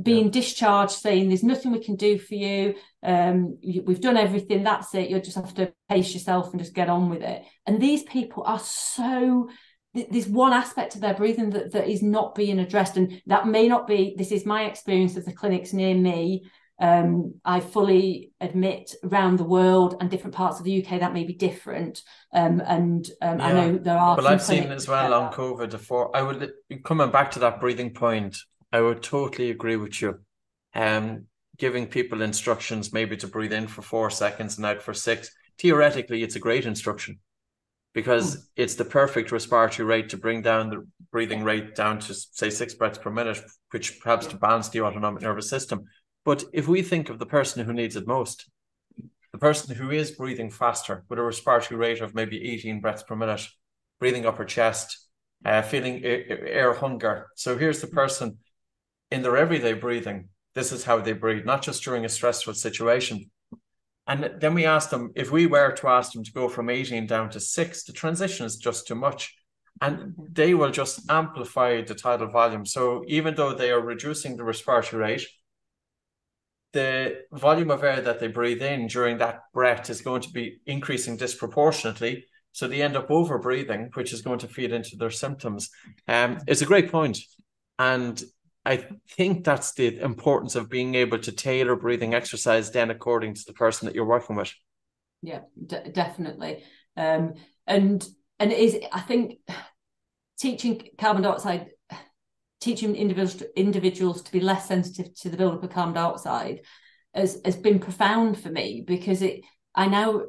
being discharged, saying there's nothing we can do for you. We've done everything. That's it. You'll just have to pace yourself and just get on with it. And these people are so, there's one aspect of their breathing that is not being addressed. And that may not be, this is my experience of the clinics near me. I fully admit around the world and different parts of the UK that may be different. I know there are. Well, I've seen as well on COVID before. I would, coming back to that breathing point, I would totally agree with you. Giving people instructions maybe to breathe in for 4 seconds and out for 6. Theoretically, it's a great instruction because it's the perfect respiratory rate to bring down the breathing rate down to, say, 6 breaths per minute, which helps to balance the autonomic nervous system. But if we think of the person who needs it most, the person who is breathing faster with a respiratory rate of maybe 18 breaths per minute, breathing up her chest, feeling air hunger. So here's the person in their everyday breathing. This is how they breathe, not just during a stressful situation. And then we asked them, if we were to ask them to go from 18 down to 6, the transition is just too much. And they will just amplify the tidal volume. So even though they are reducing the respiratory rate, the volume of air that they breathe in during that breath is going to be increasing disproportionately. So they end up over breathing, which is going to feed into their symptoms. It's a great point. And I think that's the importance of being able to tailor breathing exercise then according to the person that you're working with. Yeah, definitely. And it is, I think, teaching carbon dioxide, teaching individuals to be less sensitive to the buildup of carbon dioxide has been profound for me, because I now,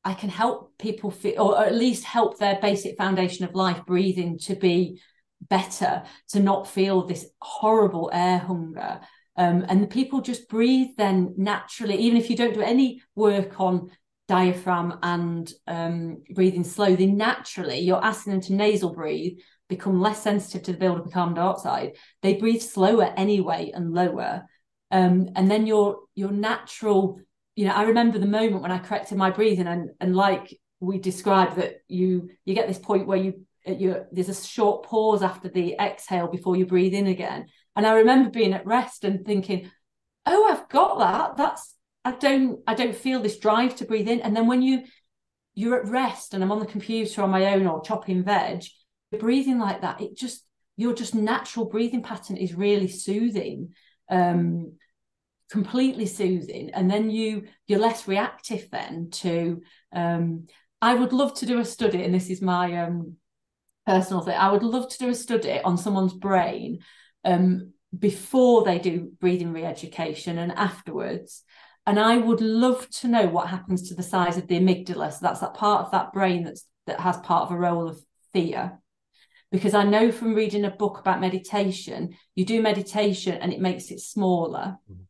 I can help people feel, or at least help their basic foundation of life, breathing, to be better, to not feel this horrible air hunger. And the people just breathe then naturally, even if you don't do any work on diaphragm and breathing slow, they naturally, you're asking them to nasal breathe, become less sensitive to the buildup of carbon dioxide. They breathe slower anyway and lower. And then your natural, I remember the moment when I corrected my breathing, and like we described, that you get this point where there's a short pause after the exhale before you breathe in again. And I remember being at rest and thinking, oh, I've got that. I don't feel this drive to breathe in. And then when you're at rest and I'm on the computer on my own or chopping veg, breathing like that, your just natural breathing pattern is really soothing, completely soothing. And then you're less reactive then to I would love to do a study, and this is my personal thing. I would love to do a study on someone's brain before they do breathing re-education and afterwards. And I would love to know what happens to the size of the amygdala. So that's that part of that brain that has part of a role of fear. Because I know from reading a book about meditation, you do meditation and it makes it smaller. Mm-hmm.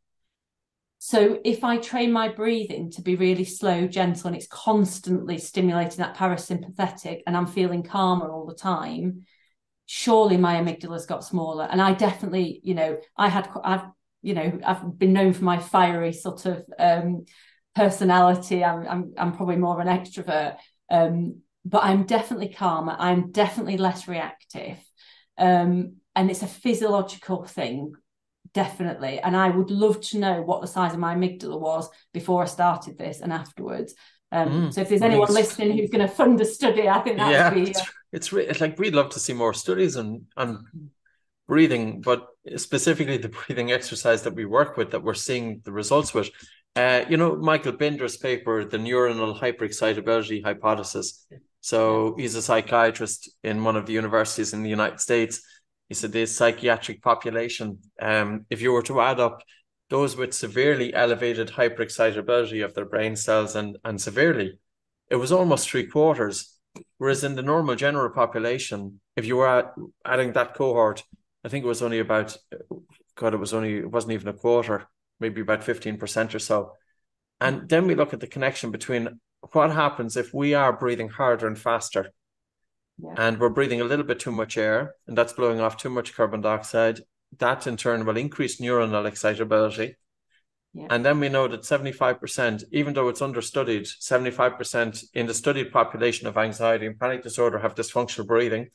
So if I train my breathing to be really slow, gentle, and it's constantly stimulating that parasympathetic and I'm feeling calmer all the time, surely my amygdala's got smaller. And I definitely, I've been known for my fiery sort of personality. I'm probably more of an extrovert. But I'm definitely calmer. I'm definitely less reactive. And it's a physiological thing, definitely. And I would love to know what the size of my amygdala was before I started this and afterwards. So if there's anyone listening who's going to fund a study, I think that would be... It's like we'd love to see more studies on breathing, but specifically the breathing exercise that we work with, that we're seeing the results with. Michael Binder's paper, the neuronal hyperexcitability hypothesis. So he's a psychiatrist in one of the universities in the United States. He said the psychiatric population, if you were to add up those with severely elevated hyperexcitability of their brain cells and severely, it was almost 3/4. Whereas in the normal general population, if you were adding that cohort, I think it was only about, it wasn't even a quarter, maybe about 15% or so. And then we look at the connection between what happens if we are breathing harder and faster, and we're breathing a little bit too much air, and that's blowing off too much carbon dioxide. That in turn will increase neuronal excitability. Yeah. And then we know that 75%, even though it's understudied, 75% in the studied population of anxiety and panic disorder have dysfunctional breathing.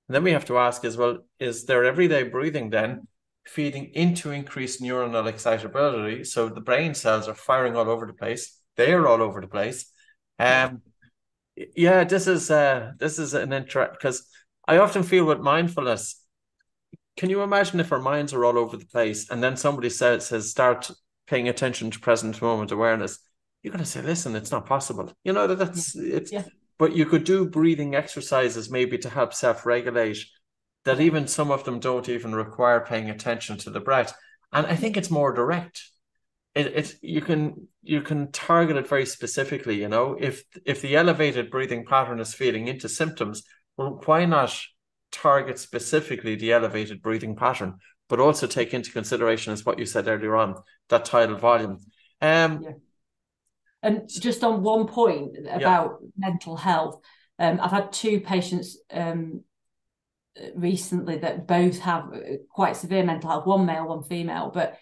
And then we have to ask as well, is their everyday breathing then feeding into increased neuronal excitability? So the brain cells are firing all over the place. They're all over the place. This is an interest, because I often feel with mindfulness, can you imagine if our minds are all over the place and then somebody says start paying attention to present moment awareness? You're going to say, listen, it's not possible. But you could do breathing exercises maybe to help self-regulate, that even some of them don't even require paying attention to the breath. And I think it's more direct. You can target it very specifically. If the elevated breathing pattern is feeding into symptoms, well, why not target specifically the elevated breathing pattern, but also take into consideration, as what you said earlier on, that tidal volume. And just on one point about mental health, I've had two patients recently that both have quite severe mental health, one male, one female, but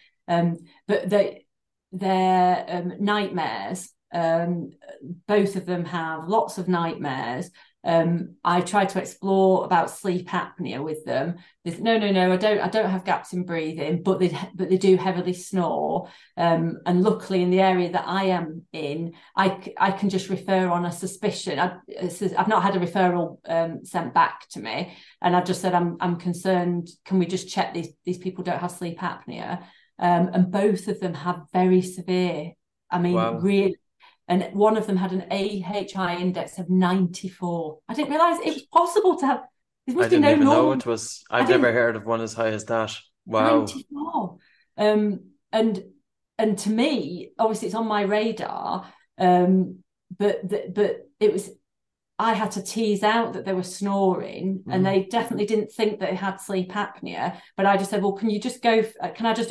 their nightmares, both of them have lots of nightmares. I tried to explore about sleep apnea with them. No, I don't have gaps in breathing, but they do heavily snore. And luckily in the area that I am in, I can just refer on a suspicion. I've not had a referral sent back to me, and I've just said I'm concerned. Can we just check these people don't have sleep apnea? And both of them have very severe. Really. And one of them had an AHI index of 94. I didn't realise it was possible to have. There must be no normal. Know it was. I've never heard of one as high as that. Wow. 94. And to me, obviously, it's on my radar. But it was. I had to tease out that they were snoring, and they definitely didn't think that they had sleep apnea. But I just said, well, can I just do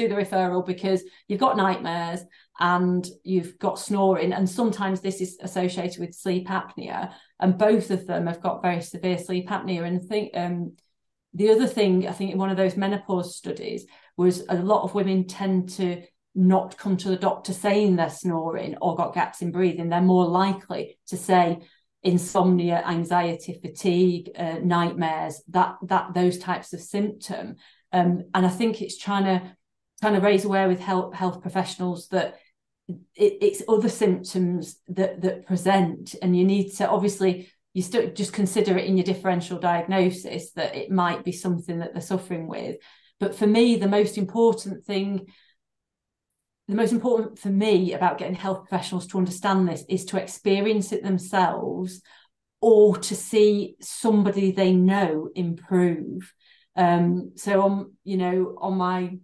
the referral, because you've got nightmares and you've got snoring, and sometimes this is associated with sleep apnea, and both of them have got very severe sleep apnea. And I think the other thing, I think in one of those menopause studies, was a lot of women tend to not come to the doctor saying they're snoring or got gaps in breathing. They're more likely to say insomnia, anxiety, fatigue, nightmares, those types of symptom. And I think it's trying to raise awareness with health professionals that it's other symptoms that present, and you need to, obviously, you still just consider it in your differential diagnosis that it might be something that they're suffering with. But for me, the most important for me about getting health professionals to understand this is to experience it themselves, or to see somebody they know improve. So on my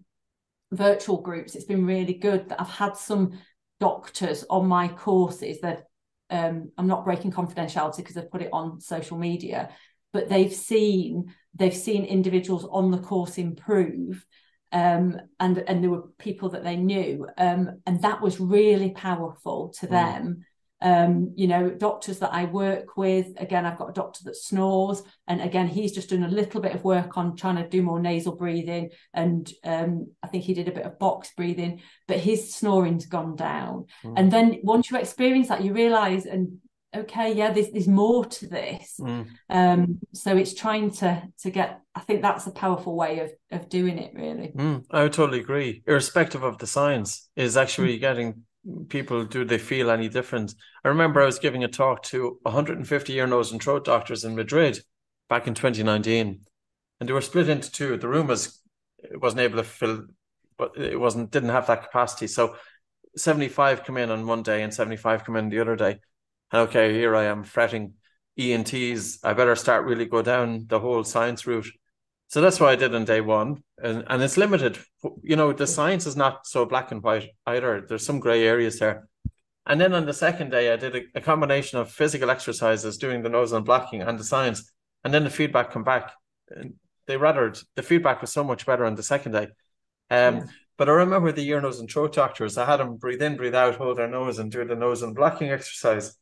virtual groups, it's been really good that I've had some doctors on my courses that I'm not breaking confidentiality because I've put it on social media, but they've seen individuals on the course improve, and there were people that they knew, and that was really powerful to them. Doctors that I work with, again, I've got a doctor that snores, and again, he's just doing a little bit of work on trying to do more nasal breathing, and I think he did a bit of box breathing, but his snoring's gone down. And then once you experience that, you realize, and okay, yeah, there's more to this. So it's trying to get, I think that's a powerful way of doing it, really. I would totally agree. Irrespective of the science, is actually getting people, do they feel any different? I remember I was giving a talk to 150 ear, nose and throat doctors in Madrid back in 2019, and they were split into two. The room wasn't able to fill, but didn't have that capacity. So 75 come in on one day and 75 come in the other day. And okay, here I am fretting ENTs. I better start really go down the whole science route. So that's what I did on day one. And it's limited. The science is not so black and white either. There's some gray areas there. And then on the second day, I did a combination of physical exercises, doing the nose and blocking and the science. And then the feedback come back. The feedback was so much better on the second day. But I remember the ear, nose and throat doctors, I had them breathe in, breathe out, hold their nose and do the nose and blocking exercise.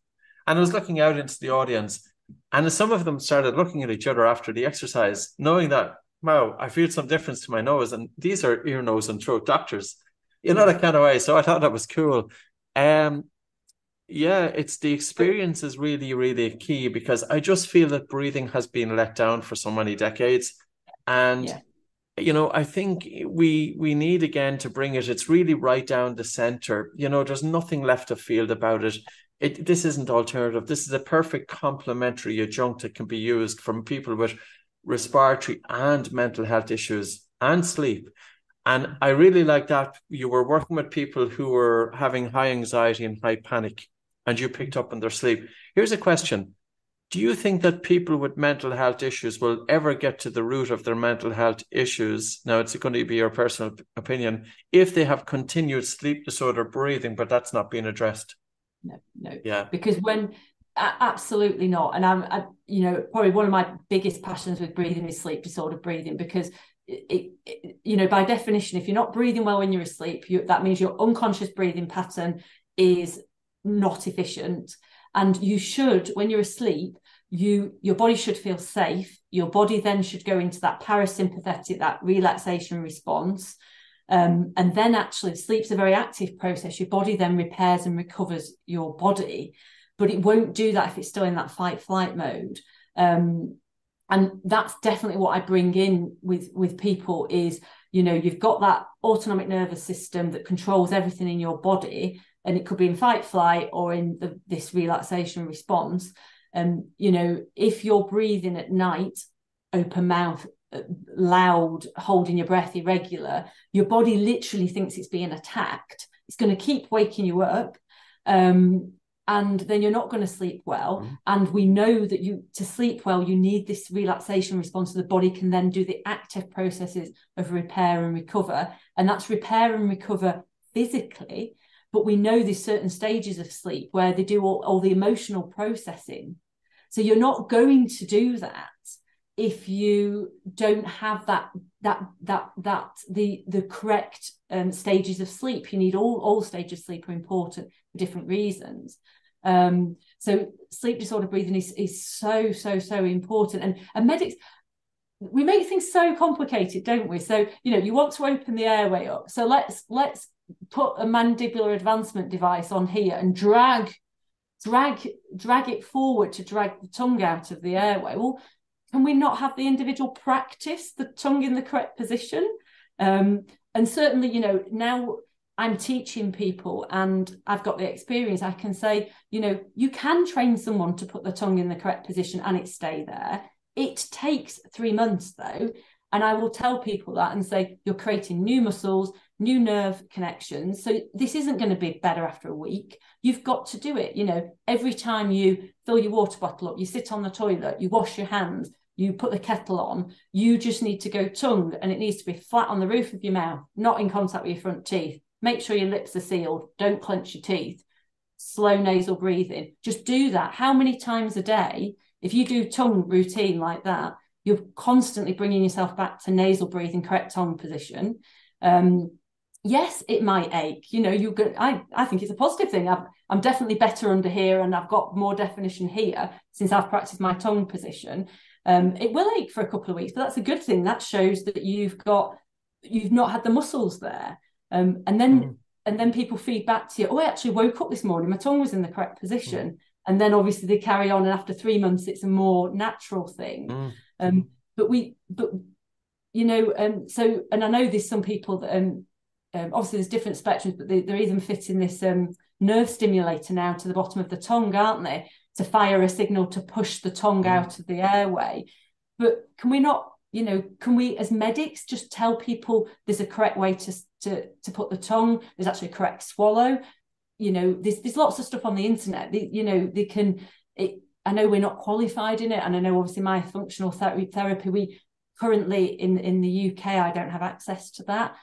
And I was looking out into the audience, and some of them started looking at each other after the exercise, knowing that, wow, I feel some difference to my nose. And these are ear, nose and throat doctors, that kind of way. So I thought that was cool. It's the experience is really, really key, because I just feel that breathing has been let down for so many decades. And, I think we need again to bring it. It's really right down the center. There's nothing left of field about it. This isn't alternative. This is a perfect complementary adjunct that can be used from people with respiratory and mental health issues and sleep. And I really like that you were working with people who were having high anxiety and high panic, and you picked up on their sleep. Here's a question. Do you think that people with mental health issues will ever get to the root of their mental health issues? Now, it's going to be your personal opinion, if they have continued sleep disorder breathing, but that's not being addressed. No. Yeah. Because absolutely not. And I'm probably one of my biggest passions with breathing is sleep disorder breathing, because by definition, if you're not breathing well when you're asleep, that means your unconscious breathing pattern is not efficient. And you should, when you're asleep, your body should feel safe. Your body then should go into that parasympathetic, that relaxation response. And then actually sleep's a very active process. Your body then repairs and recovers your body, but it won't do that if it's still in that fight flight mode. And that's definitely what I bring in with people is, you've got that autonomic nervous system that controls everything in your body, and it could be in fight flight or in this relaxation response. If you're breathing at night, open mouth, loud, holding your breath, irregular, your body literally thinks it's being attacked. It's going to keep waking you up, and then you're not going to sleep well. And we know that to sleep well, you need this relaxation response, so the body can then do the active processes of repair and recover. And that's repair and recover physically, but we know there's certain stages of sleep where they do all the emotional processing. So you're not going to do that if you don't have the correct stages of sleep. You need all stages of sleep are important for different reasons. So sleep disorder breathing is so important. And medics, we make things so complicated, don't we? So you want to open the airway up. So let's put a mandibular advancement device on here and drag it forward to drag the tongue out of the airway. Well, can we not have the individual practice the tongue in the correct position? And certainly, now I'm teaching people and I've got the experience, I can say, you can train someone to put the tongue in the correct position and it stay there. It takes 3 months though. And I will tell people that and say, you're creating new muscles, new nerve connections. So this isn't going to be better after a week. You've got to do it. Every time you fill your water bottle up, you sit on the toilet, you wash your hands, you put the kettle on, you just need to go tongue, and it needs to be flat on the roof of your mouth, not in contact with your front teeth. Make sure your lips are sealed. Don't clench your teeth. slow nasal breathing. Just do that. How many times a day? If you do tongue routine like that, you're constantly bringing yourself back to nasal breathing, correct tongue position. Yes, it might ache. I think it's a positive thing. I'm definitely better under here, and I've got more definition here since I've practiced my tongue position. It will ache for a couple of weeks, but that's a good thing. That shows that you've not had the muscles there. And then people feed back to you, oh, I actually woke up this morning, my tongue was in the correct position. And then obviously they carry on, and after 3 months, it's a more natural thing. And I know there's some people that obviously there's different spectrums, but they're even fitting this nerve stimulator now to the bottom of the tongue, aren't they, to fire a signal to push the tongue out of the airway. But can we as medics just tell people there's a correct way to put the tongue, there's actually a correct swallow? There's lots of stuff on the internet. I know we're not qualified in it, and I know obviously my functional therapy, we currently in the UK, I don't have access to that.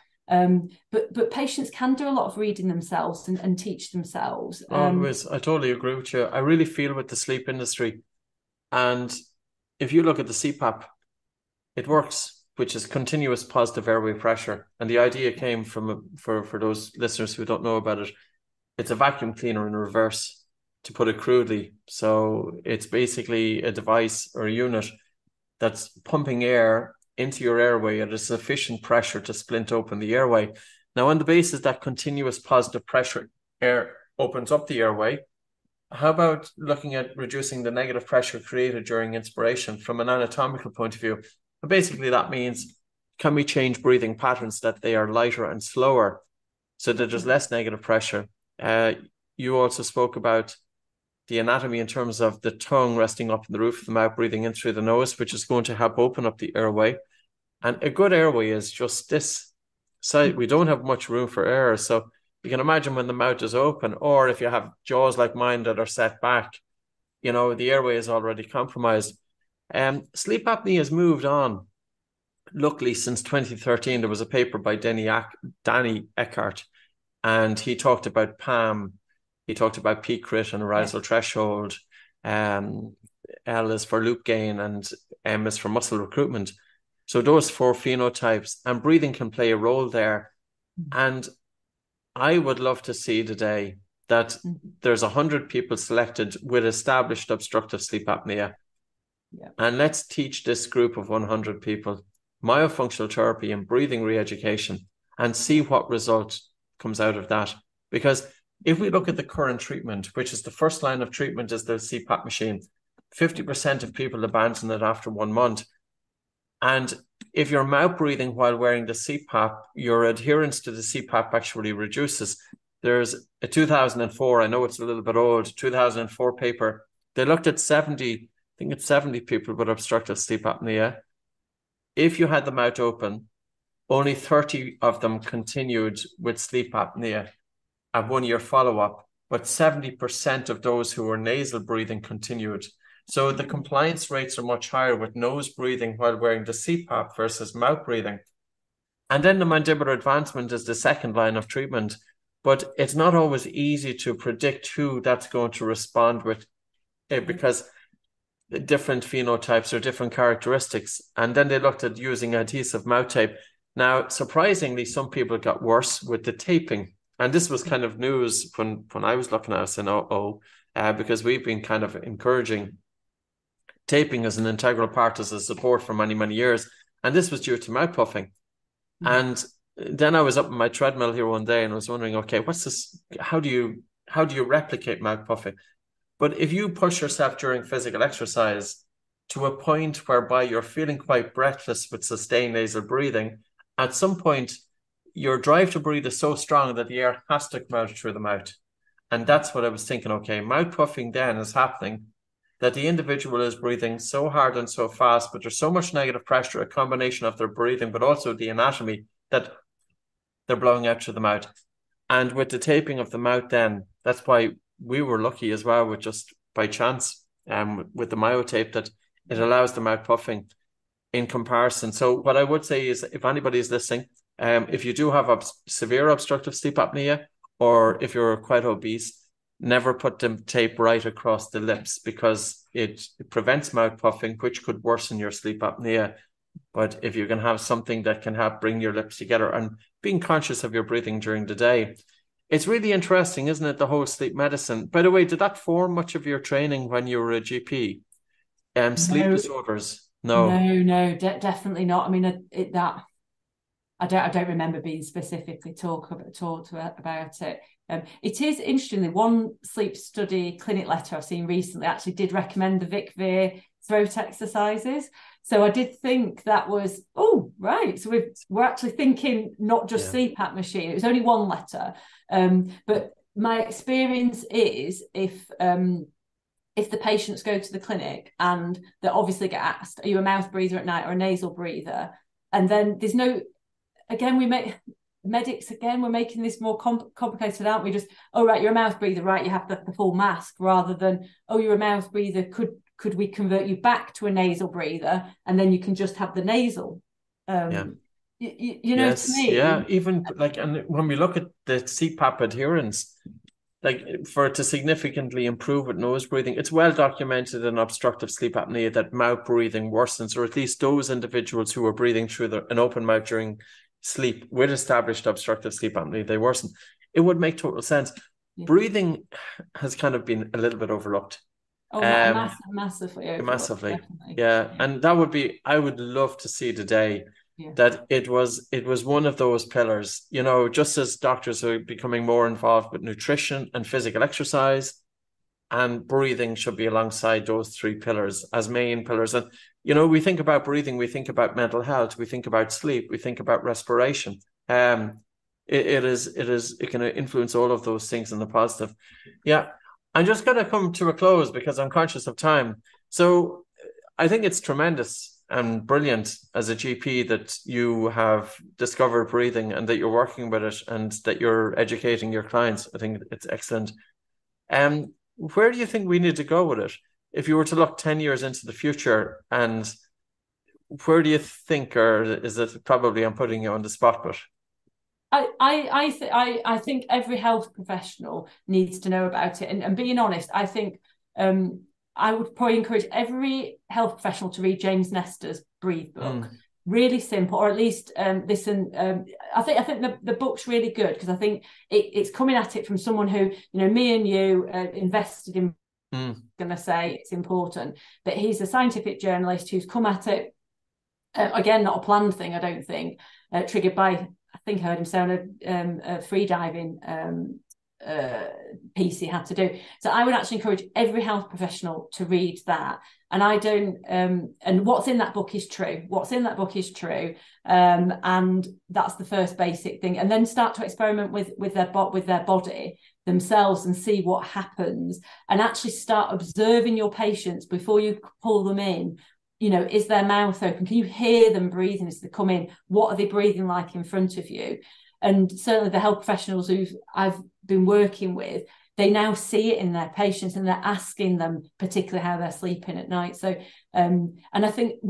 But patients can do a lot of reading themselves and teach themselves. Louise, I totally agree with you. I really feel with the sleep industry, and if you look at the CPAP, it works, which is continuous positive airway pressure. And the idea came from, for those listeners who don't know about it, it's a vacuum cleaner in reverse, to put it crudely. So it's basically a device or a unit that's pumping air into your airway at a sufficient pressure to splint open the airway. Now, on the basis that continuous positive pressure air opens up the airway, how about looking at reducing the negative pressure created during inspiration from an anatomical point of view? And basically, that means, can we change breathing patterns that they are lighter and slower so that there's less negative pressure? You also spoke about the anatomy in terms of the tongue resting up in the roof of the mouth, breathing in through the nose, which is going to help open up the airway. And a good airway is just this side. We don't have much room for air. So you can imagine when the mouth is open, or if you have jaws like mine that are set back, the airway is already compromised. Sleep apnea has moved on. Luckily, since 2013, there was a paper by Danny Eckhart, and he talked about PAM. He talked about peak crit and arousal threshold. L is for loop gain, and M is for muscle recruitment. So those 4 phenotypes, and breathing can play a role there. And I would love to see today that there's 100 people selected with established obstructive sleep apnea. Yeah. And let's teach this group of 100 people myofunctional therapy and breathing re-education, and see what result comes out of that. Because if we look at the current treatment, which is the first line of treatment is the CPAP machine, 50% of people abandon it after 1 month. And if you're mouth breathing while wearing the CPAP, your adherence to the CPAP actually reduces. There's a 2004, I know it's a little bit old, 2004 paper. They looked at 70 people with obstructive sleep apnea. If you had the mouth open, only 30 of them continued with sleep apnea at 1 year follow-up, but 70% of those who were nasal breathing continued. So the compliance rates are much higher with nose breathing while wearing the CPAP versus mouth breathing. And then the mandibular advancement is the second line of treatment, but it's not always easy to predict who that's going to respond with, because different phenotypes or different characteristics. And then they looked at using adhesive mouth tape. Now, surprisingly, some people got worse with the taping. And this was kind of news when I was looking at us in because we've been kind of encouraging taping as an integral part as a support for many, many years. And this was due to mouth puffing. And then I was up on my treadmill here one day and I was wondering, okay, what's this? How do you replicate mouth puffing? But if you push yourself during physical exercise to a point whereby you're feeling quite breathless with sustained nasal breathing, at some point, your drive to breathe is so strong that the air has to come out through the mouth. And that's what I was thinking, okay, mouth puffing then is happening, that the individual is breathing so hard and so fast, but there's so much negative pressure, a combination of their breathing, but also the anatomy, that they're blowing out through the mouth. And with the taping of the mouth then, that's why we were lucky as well, with just by chance, with the myotape, that it allows the mouth puffing in comparison. So what I would say is, if anybody is listening, if you do have severe obstructive sleep apnea, or if you're quite obese, never put the tape right across the lips because it prevents mouth puffing, which could worsen your sleep apnea. But if you can have something that can help bring your lips together and being conscious of your breathing during the day, it's really interesting, isn't it? The whole sleep medicine. By the way, did that form much of your training when you were a GP? Sleep No, disorders? No. definitely not. I mean, I don't remember being specifically taught about it. It is interestingly, one sleep study clinic letter I've seen recently actually did recommend the Vic Veer throat exercises. So I did think that was, oh, right. So we're actually thinking not just CPAP machine. It was only one letter. But my experience is if the patients go to the clinic and they obviously get asked, are you a mouth breather at night or a nasal breather? And then there's no, again, medics, we're making this more complicated, aren't we? Just, oh, right, you're a mouth breather, right, you have the full mask, rather than, oh, you're a mouth breather, could we convert you back to a nasal breather and then you can just have the nasal? You know, to me. Yeah, even like, and when we look at the CPAP adherence, like for it to significantly improve with nose breathing, it's well documented in obstructive sleep apnea that mouth breathing worsens, or at least those individuals who are breathing through an open mouth during sleep with established obstructive sleep apnea, they worsen. It would make total sense. Breathing has kind of been a little bit overlooked. Oh, massively overlooked. Massively. Definitely. Yeah. And that would be, I would love to see the day that it was one of those pillars, you know, just as doctors are becoming more involved with nutrition and physical exercise, and breathing should be alongside those three pillars as main pillars. And, you know, we think about breathing, we think about mental health, we think about sleep, we think about respiration. It can influence all of those things in the positive. Yeah. I'm just going to come to a close because I'm conscious of time. So I think it's tremendous and brilliant as a GP that you have discovered breathing and that you're working with it and that you're educating your clients. I think it's excellent. Where do you think we need to go with it? If you were to look 10 years into the future, and where do you think, or is it probably I'm putting you on the spot, but I think every health professional needs to know about it. And being honest, I think I would probably encourage every health professional to read James Nestor's Breathe book. Really simple, or at least listen. I think the book's really good because I think it's coming at it from someone who, you know, me and you invested in. Going to say it's important, but he's a scientific journalist who's come at it again, not a planned thing, I don't think, triggered by. I think I heard him say on a free diving piece he had to do. So I would actually encourage every health professional to read that. And I don't, and what's in that book is true. What's in that book is true. And that's the first basic thing. And then start to experiment with their body themselves and see what happens. And actually start observing your patients before you pull them in. You know, is their mouth open? Can you hear them breathing as they come in? What are they breathing like in front of you? And certainly the health professionals who I've been working with, they now see it in their patients and they're asking them particularly how they're sleeping at night. So, and I think,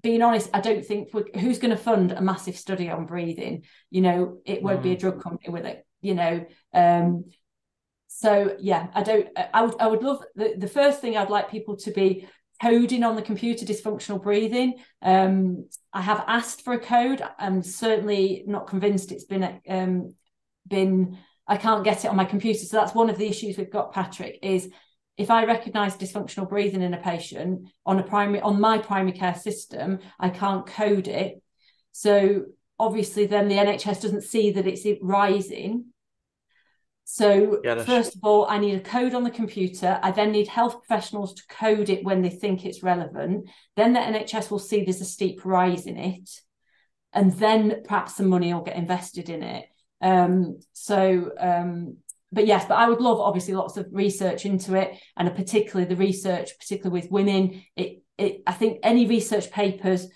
being honest, I don't think who's going to fund a massive study on breathing? You know, it won't be a drug company with it, you know. So yeah, I would love, the first thing I'd like people to be coding on the computer dysfunctional breathing. I have asked for a code. I'm certainly not convinced it's been I can't get it on my computer. So that's one of the issues we've got, Patrick, is if I recognise dysfunctional breathing in a patient on my primary care system, I can't code it. So obviously then the NHS doesn't see that it's rising. So first of all, I need a code on the computer. I then need health professionals to code it when they think it's relevant. Then the NHS will see there's a steep rise in it. And then perhaps some money will get invested in it. But I would love obviously lots of research into it, and particularly with women. I think any research papers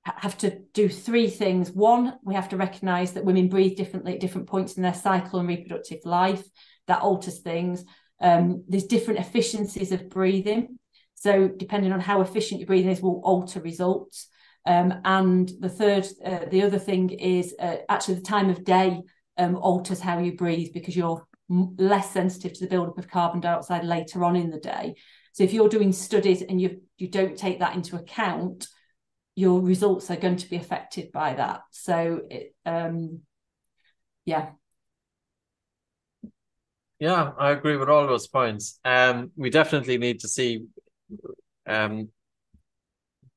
have to do three things. One, we have to recognise that women breathe differently at different points in their cycle and reproductive life. That alters things. There's different efficiencies of breathing. So depending on how efficient your breathing is will alter results. And the other thing is actually the time of day alters how you breathe, because your less sensitive to the buildup of carbon dioxide later on in the day. So if you're doing studies and you don't take that into account, your results are going to be affected by that. So yeah, I agree with all those points. We definitely need to see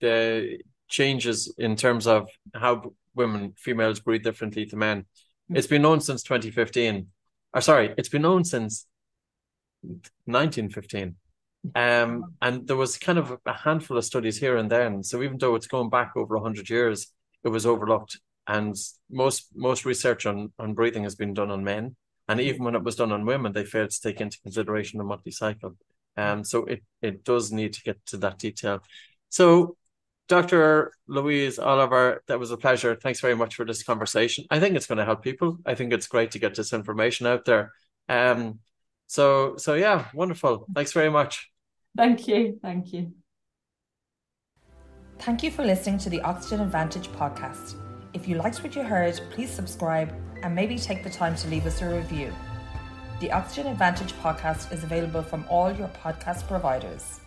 the changes in terms of how females breathe differently to men. It's been known since 2015. It's been known since 1915. And there was kind of a handful of studies here and then. So even though it's going back over 100 years, it was overlooked. And most research on breathing has been done on men. And even when it was done on women, they failed to take into consideration the monthly cycle. So it does need to get to that detail. So Dr. Louise Oliver, that was a pleasure. Thanks very much for this conversation. I think it's going to help people. I think it's great to get this information out there. So yeah, wonderful. Thanks very much. Thank you. Thank you. Thank you for listening to the Oxygen Advantage podcast. If you liked what you heard, please subscribe and maybe take the time to leave us a review. The Oxygen Advantage podcast is available from all your podcast providers.